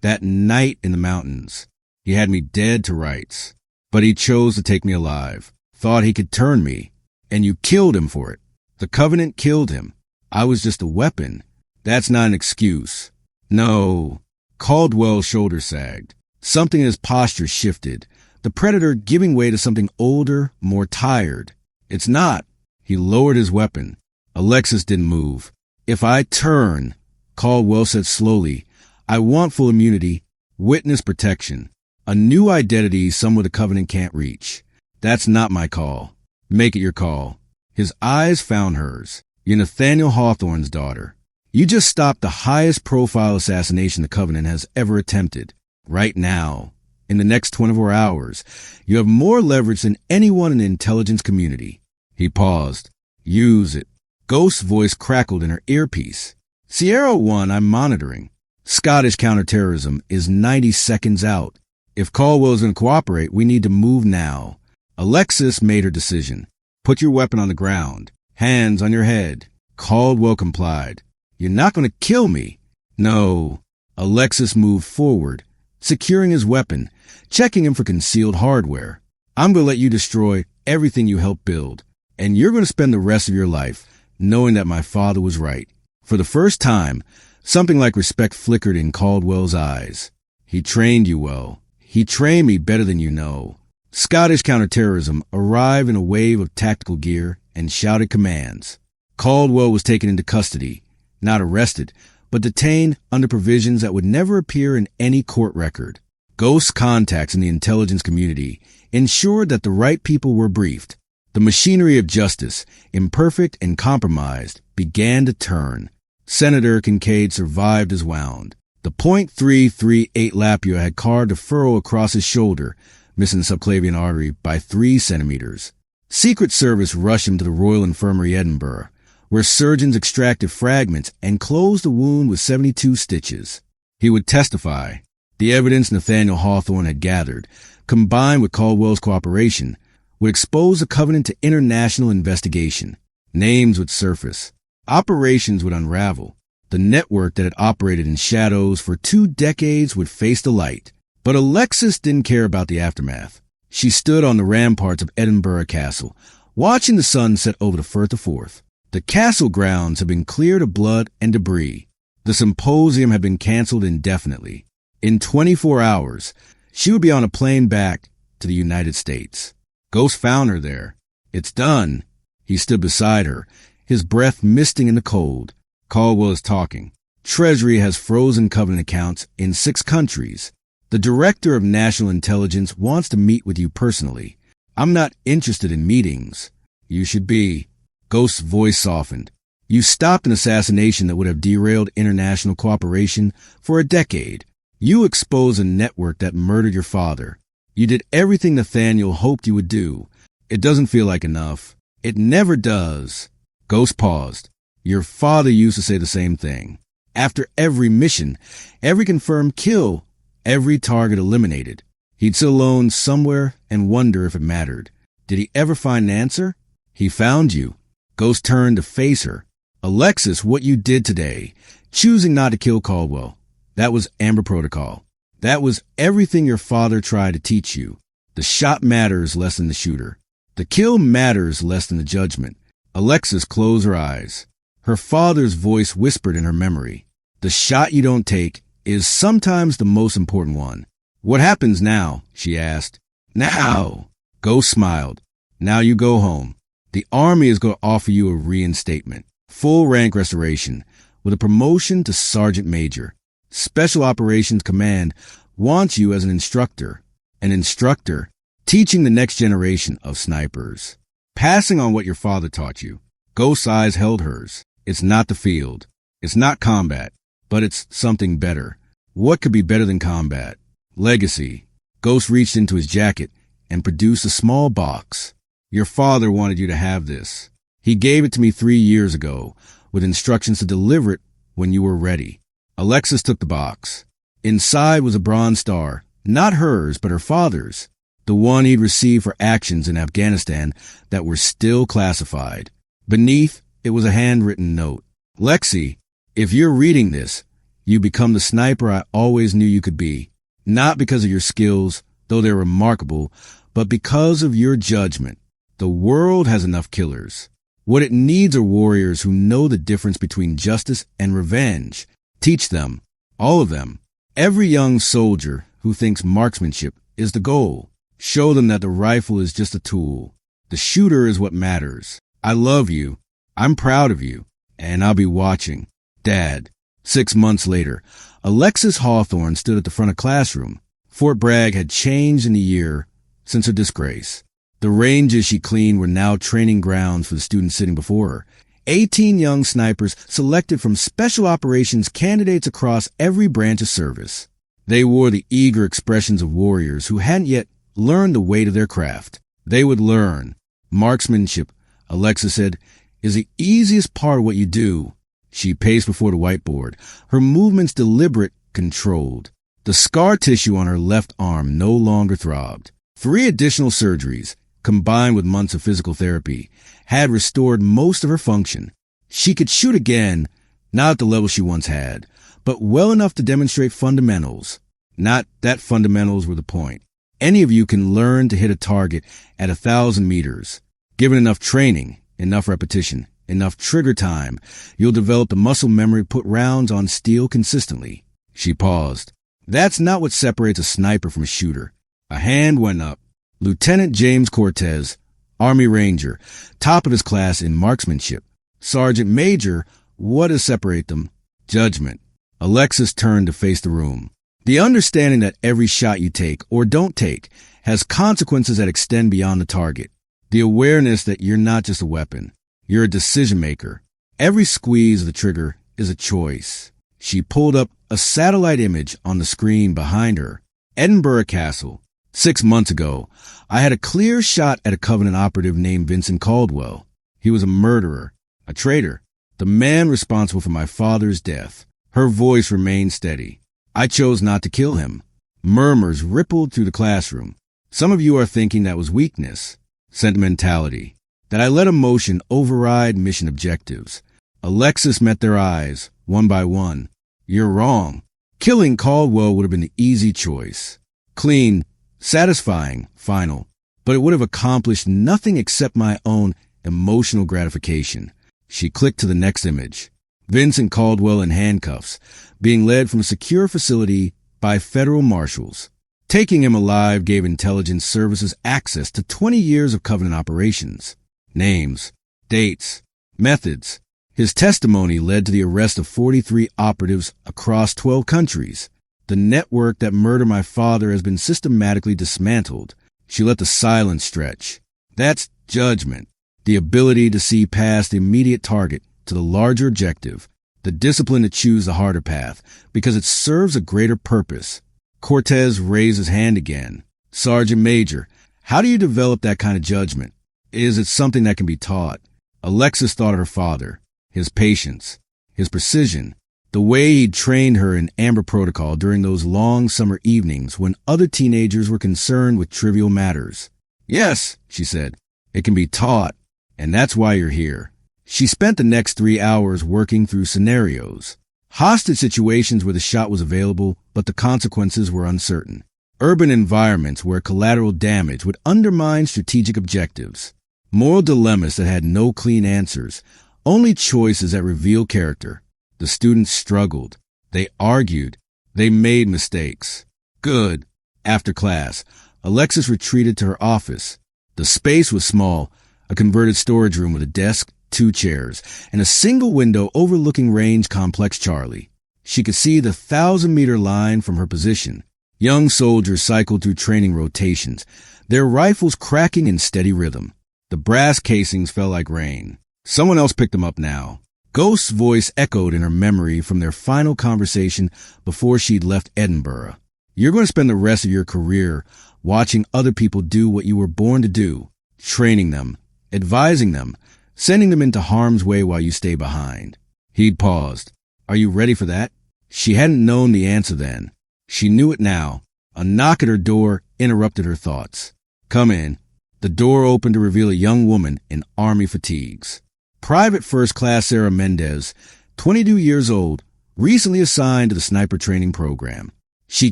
that night in the mountains. He had me dead to rights. But he chose to take me alive. Thought he could turn me. And you killed him for it. The Covenant killed him. I was just a weapon. That's not an excuse. No. Caldwell's shoulders sagged. Something in his posture shifted. The predator giving way to something older, more tired. It's not. He lowered his weapon. Alexis didn't move. If I turn, Caldwell said slowly, I want full immunity, witness protection, a new identity someone the Covenant can't reach. That's not my call. Make it your call. His eyes found hers. You're Nathaniel Hawthorne's daughter. You just stopped the highest profile assassination the Covenant has ever attempted. Right now, in the next 24 hours, you have more leverage than anyone in the intelligence community. He paused. Use it. Ghost's voice crackled in her earpiece. Sierra 1, I'm monitoring. Scottish counterterrorism is 90 seconds out. If Caldwell's going to cooperate, we need to move now. Alexis made her decision. Put your weapon on the ground. Hands on your head. Caldwell complied. You're not going to kill me. No. Alexis moved forward, securing his weapon, checking him for concealed hardware. I'm going to let you destroy everything you helped build, and you're going to spend the rest of your life knowing that my father was right. For the first time, something like respect flickered in Caldwell's eyes. He trained you well. He trained me better than you know. Scottish counterterrorism arrived in a wave of tactical gear and shouted commands. Caldwell was taken into custody, not arrested, but detained under provisions that would never appear in any court record. Ghost contacts in the intelligence community ensured that the right people were briefed. The machinery of justice, imperfect and compromised, began to turn. Senator Kincaid survived as wound. The .338 Lapua had carved a furrow across his shoulder, missing the subclavian artery by 3 centimeters. Secret Service rushed him to the Royal Infirmary, Edinburgh, where surgeons extracted fragments and closed the wound with 72 stitches. He would testify. The evidence Nathaniel Hawthorne had gathered, combined with Caldwell's cooperation, would expose the Covenant to international investigation. Names would surface. Operations would unravel. The network that had operated in shadows for 2 decades would face the light. But Alexis didn't care about the aftermath. She stood on the ramparts of Edinburgh Castle, watching the sun set over the Firth of Forth. The castle grounds had been cleared of blood and debris. The symposium had been canceled indefinitely. In 24 hours, she would be on a plane back to the United States. Ghost found her there. It's done. He stood beside her, his breath misting in the cold. Caldwell is talking. Treasury has frozen Covenant accounts in 6 countries. The Director of National Intelligence wants to meet with you personally. I'm not interested in meetings. You should be. Ghost's voice softened. You stopped an assassination that would have derailed international cooperation for a decade. You exposed a network that murdered your father. You did everything Nathaniel hoped you would do. It doesn't feel like enough. It never does. Ghost paused. Your father used to say the same thing. After every mission, every confirmed kill, every target eliminated, he'd sit alone somewhere and wonder if it mattered. Did he ever find an answer? He found you. Ghost turned to face her. Alexis, what you did today, choosing not to kill Caldwell, that was Amber Protocol. That was everything your father tried to teach you. The shot matters less than the shooter. The kill matters less than the judgment. Alexis closed her eyes. Her father's voice whispered in her memory. The shot you don't take is sometimes the most important one. What happens now? She asked. Now. Ghost smiled. Now you go home. The Army is going to offer you a reinstatement. Full rank restoration with a promotion to Sergeant Major. Special Operations Command wants you as an instructor. An instructor teaching the next generation of snipers. Passing on what your father taught you. Ghost's eyes held hers. It's not the field. It's not combat. But it's something better. What could be better than combat? Legacy. Ghost reached into his jacket and produced a small box. Your father wanted you to have this. He gave it to me 3 years ago, with instructions to deliver it when you were ready. Alexis took the box. Inside was a bronze star, not hers, but her father's, the one he'd received for actions in Afghanistan that were still classified. Beneath, it was a handwritten note. Lexi, if you're reading this, you become the sniper I always knew you could be. Not because of your skills, though they're remarkable, but because of your judgment. The world has enough killers. What it needs are warriors who know the difference between justice and revenge. Teach them, all of them, every young soldier who thinks marksmanship is the goal. Show them that the rifle is just a tool. The shooter is what matters. I love you. I'm proud of you. And I'll be watching. Dad. 6 months later, Alexis Hawthorne stood at the front of classroom. Fort Bragg had changed in a year since her disgrace. The ranges she cleaned were now training grounds for the students sitting before her. 18 young snipers selected from special operations candidates across every branch of service. They wore the eager expressions of warriors who hadn't yet learned the weight of their craft. They would learn. Marksmanship, Alexis said, is the easiest part of what you do. She paced before the whiteboard, her movements deliberate, controlled. The scar tissue on her left arm no longer throbbed. 3 additional surgeries, combined with months of physical therapy, had restored most of her function. She could shoot again, not at the level she once had, but well enough to demonstrate fundamentals. Not that fundamentals were the point. Any of you can learn to hit a target at 1,000 meters. Given enough training, enough repetition, enough trigger time, you'll develop the muscle memory to put rounds on steel consistently. She paused. That's not what separates a sniper from a shooter. A hand went up. Lieutenant James Cortez, Army Ranger, top of his class in marksmanship. Sergeant Major, what does separate them? Judgment. Alexis turned to face the room. The understanding that every shot you take or don't take has consequences that extend beyond the target. The awareness that you're not just a weapon. You're a decision maker. Every squeeze of the trigger is a choice. She pulled up a satellite image on the screen behind her. Edinburgh Castle. 6 months ago, I had a clear shot at a Covenant operative named Vincent Caldwell. He was a murderer, a traitor, the man responsible for my father's death. Her voice remained steady. I chose not to kill him. Murmurs rippled through the classroom. Some of you are thinking that was weakness, sentimentality, that I let emotion override mission objectives. Alexis met their eyes, one by one. You're wrong. Killing Caldwell would have been the easy choice. Clean, satisfying, final. But it would have accomplished nothing except my own emotional gratification. She clicked to the next image. Vincent Caldwell in handcuffs, being led from a secure facility by federal marshals. Taking him alive gave intelligence services access to 20 years of Covenant operations. Names, dates, methods. His testimony led to the arrest of 43 operatives across 12 countries. The network that murdered my father has been systematically dismantled. She let the silence stretch. That's judgment. The ability to see past the immediate target to the larger objective. The discipline to choose the harder path because it serves a greater purpose. Cortez raised his hand again. Sergeant Major, how do you develop that kind of judgment? Is it something that can be taught? Alexis thought of her father, his patience, his precision, the way he'd trained her in Amber Protocol during those long summer evenings when other teenagers were concerned with trivial matters. Yes, she said, it can be taught, and that's why you're here. She spent the next 3 hours working through scenarios. Hostage situations where the shot was available, but the consequences were uncertain. Urban environments where collateral damage would undermine strategic objectives. Moral dilemmas that had no clean answers, only choices that reveal character. The students struggled. They argued. They made mistakes. Good. After class, Alexis retreated to her office. The space was small, a converted storage room with a desk, 2 chairs, and a single window overlooking Range Complex Charlie. She could see the 1,000-meter line from her position. Young soldiers cycled through training rotations, their rifles cracking in steady rhythm. The brass casings fell like rain. Someone else picked them up now. Ghost's voice echoed in her memory from their final conversation before she'd left Edinburgh. You're going to spend the rest of your career watching other people do what you were born to do, training them, advising them, sending them into harm's way while you stay behind. He'd paused. Are you ready for that? She hadn't known the answer then. She knew it now. A knock at her door interrupted her thoughts. Come in. The door opened to reveal a young woman in army fatigues. Private First Class Sarah Mendez, 22 years old, recently assigned to the sniper training program. She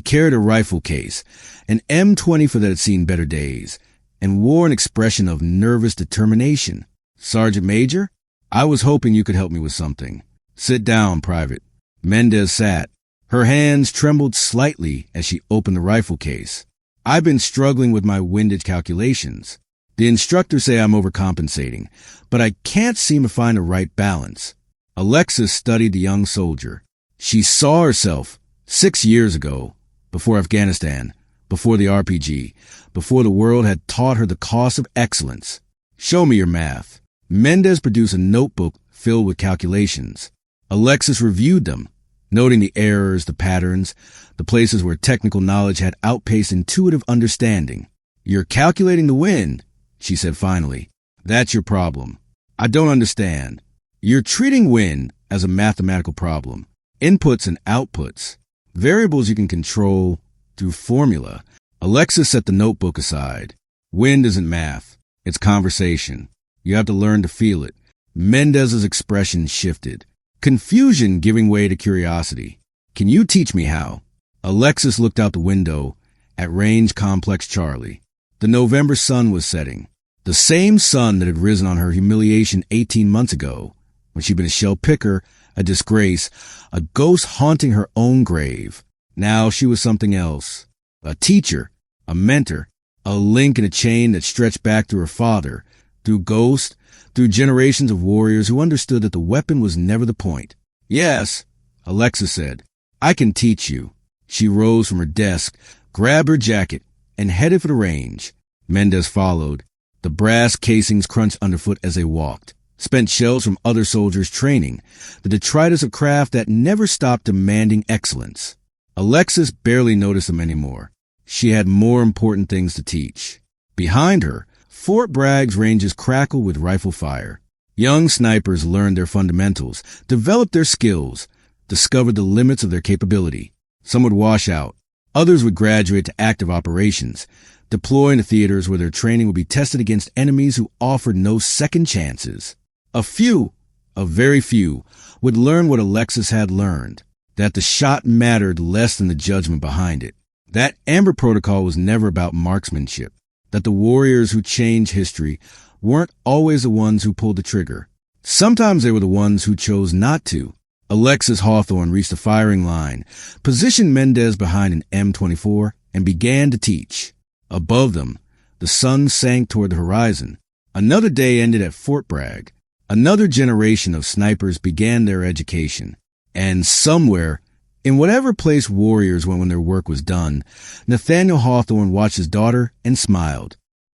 carried a rifle case, an M24 that had seen better days, and wore an expression of nervous determination. Sergeant Major, I was hoping you could help me with something. Sit down, Private. Mendez sat. Her hands trembled slightly as she opened the rifle case. I've been struggling with my windage calculations. The instructors say I'm overcompensating, but I can't seem to find the right balance. Alexis studied the young soldier. She saw herself 6 years ago, before Afghanistan, before the RPG, before the world had taught her the cost of excellence. Show me your math. Mendez produced a notebook filled with calculations. Alexis reviewed them, noting the errors, the patterns, the places where technical knowledge had outpaced intuitive understanding. You're calculating the wind, she said finally. That's your problem. I don't understand. You're treating wind as a mathematical problem. Inputs and outputs. Variables you can control through formula. Alexis set the notebook aside. Wind isn't math. It's conversation. You have to learn to feel it. Mendez's expression shifted. Confusion giving way to curiosity. Can you teach me how? Alexis looked out the window at Range Complex Charlie. The November sun was setting. The same sun that had risen on her humiliation 18 months ago, when she'd been a shell picker, a disgrace, a ghost haunting her own grave. Now she was something else. A teacher, a mentor, a link in a chain that stretched back through her father, through Ghost, through generations of warriors who understood that the weapon was never the point. Yes, Alexis said, I can teach you. She rose from her desk, grabbed her jacket, and headed for the range. Mendez followed. The brass casings crunched underfoot as they walked. Spent shells from other soldiers' training, the detritus of craft that never stopped demanding excellence. Alexis barely noticed them anymore. She had more important things to teach. Behind her, Fort Bragg's ranges crackled with rifle fire. Young snipers learned their fundamentals, developed their skills, discovered the limits of their capability. Some would wash out. Others would graduate to active operations, deploy into theaters where their training would be tested against enemies who offered no second chances. A few, a very few, would learn what Alexis had learned, that the shot mattered less than the judgment behind it. That Amber Protocol was never about marksmanship, that the warriors who changed history weren't always the ones who pulled the trigger. Sometimes they were the ones who chose not to. Alexis Hawthorne reached the firing line, positioned Mendez behind an M24, and began to teach. Above them, the sun sank toward the horizon. Another day ended at Fort Bragg. Another generation of snipers began their education. And somewhere, in whatever place warriors went when their work was done, Nathaniel Hawthorne watched his daughter and smiled.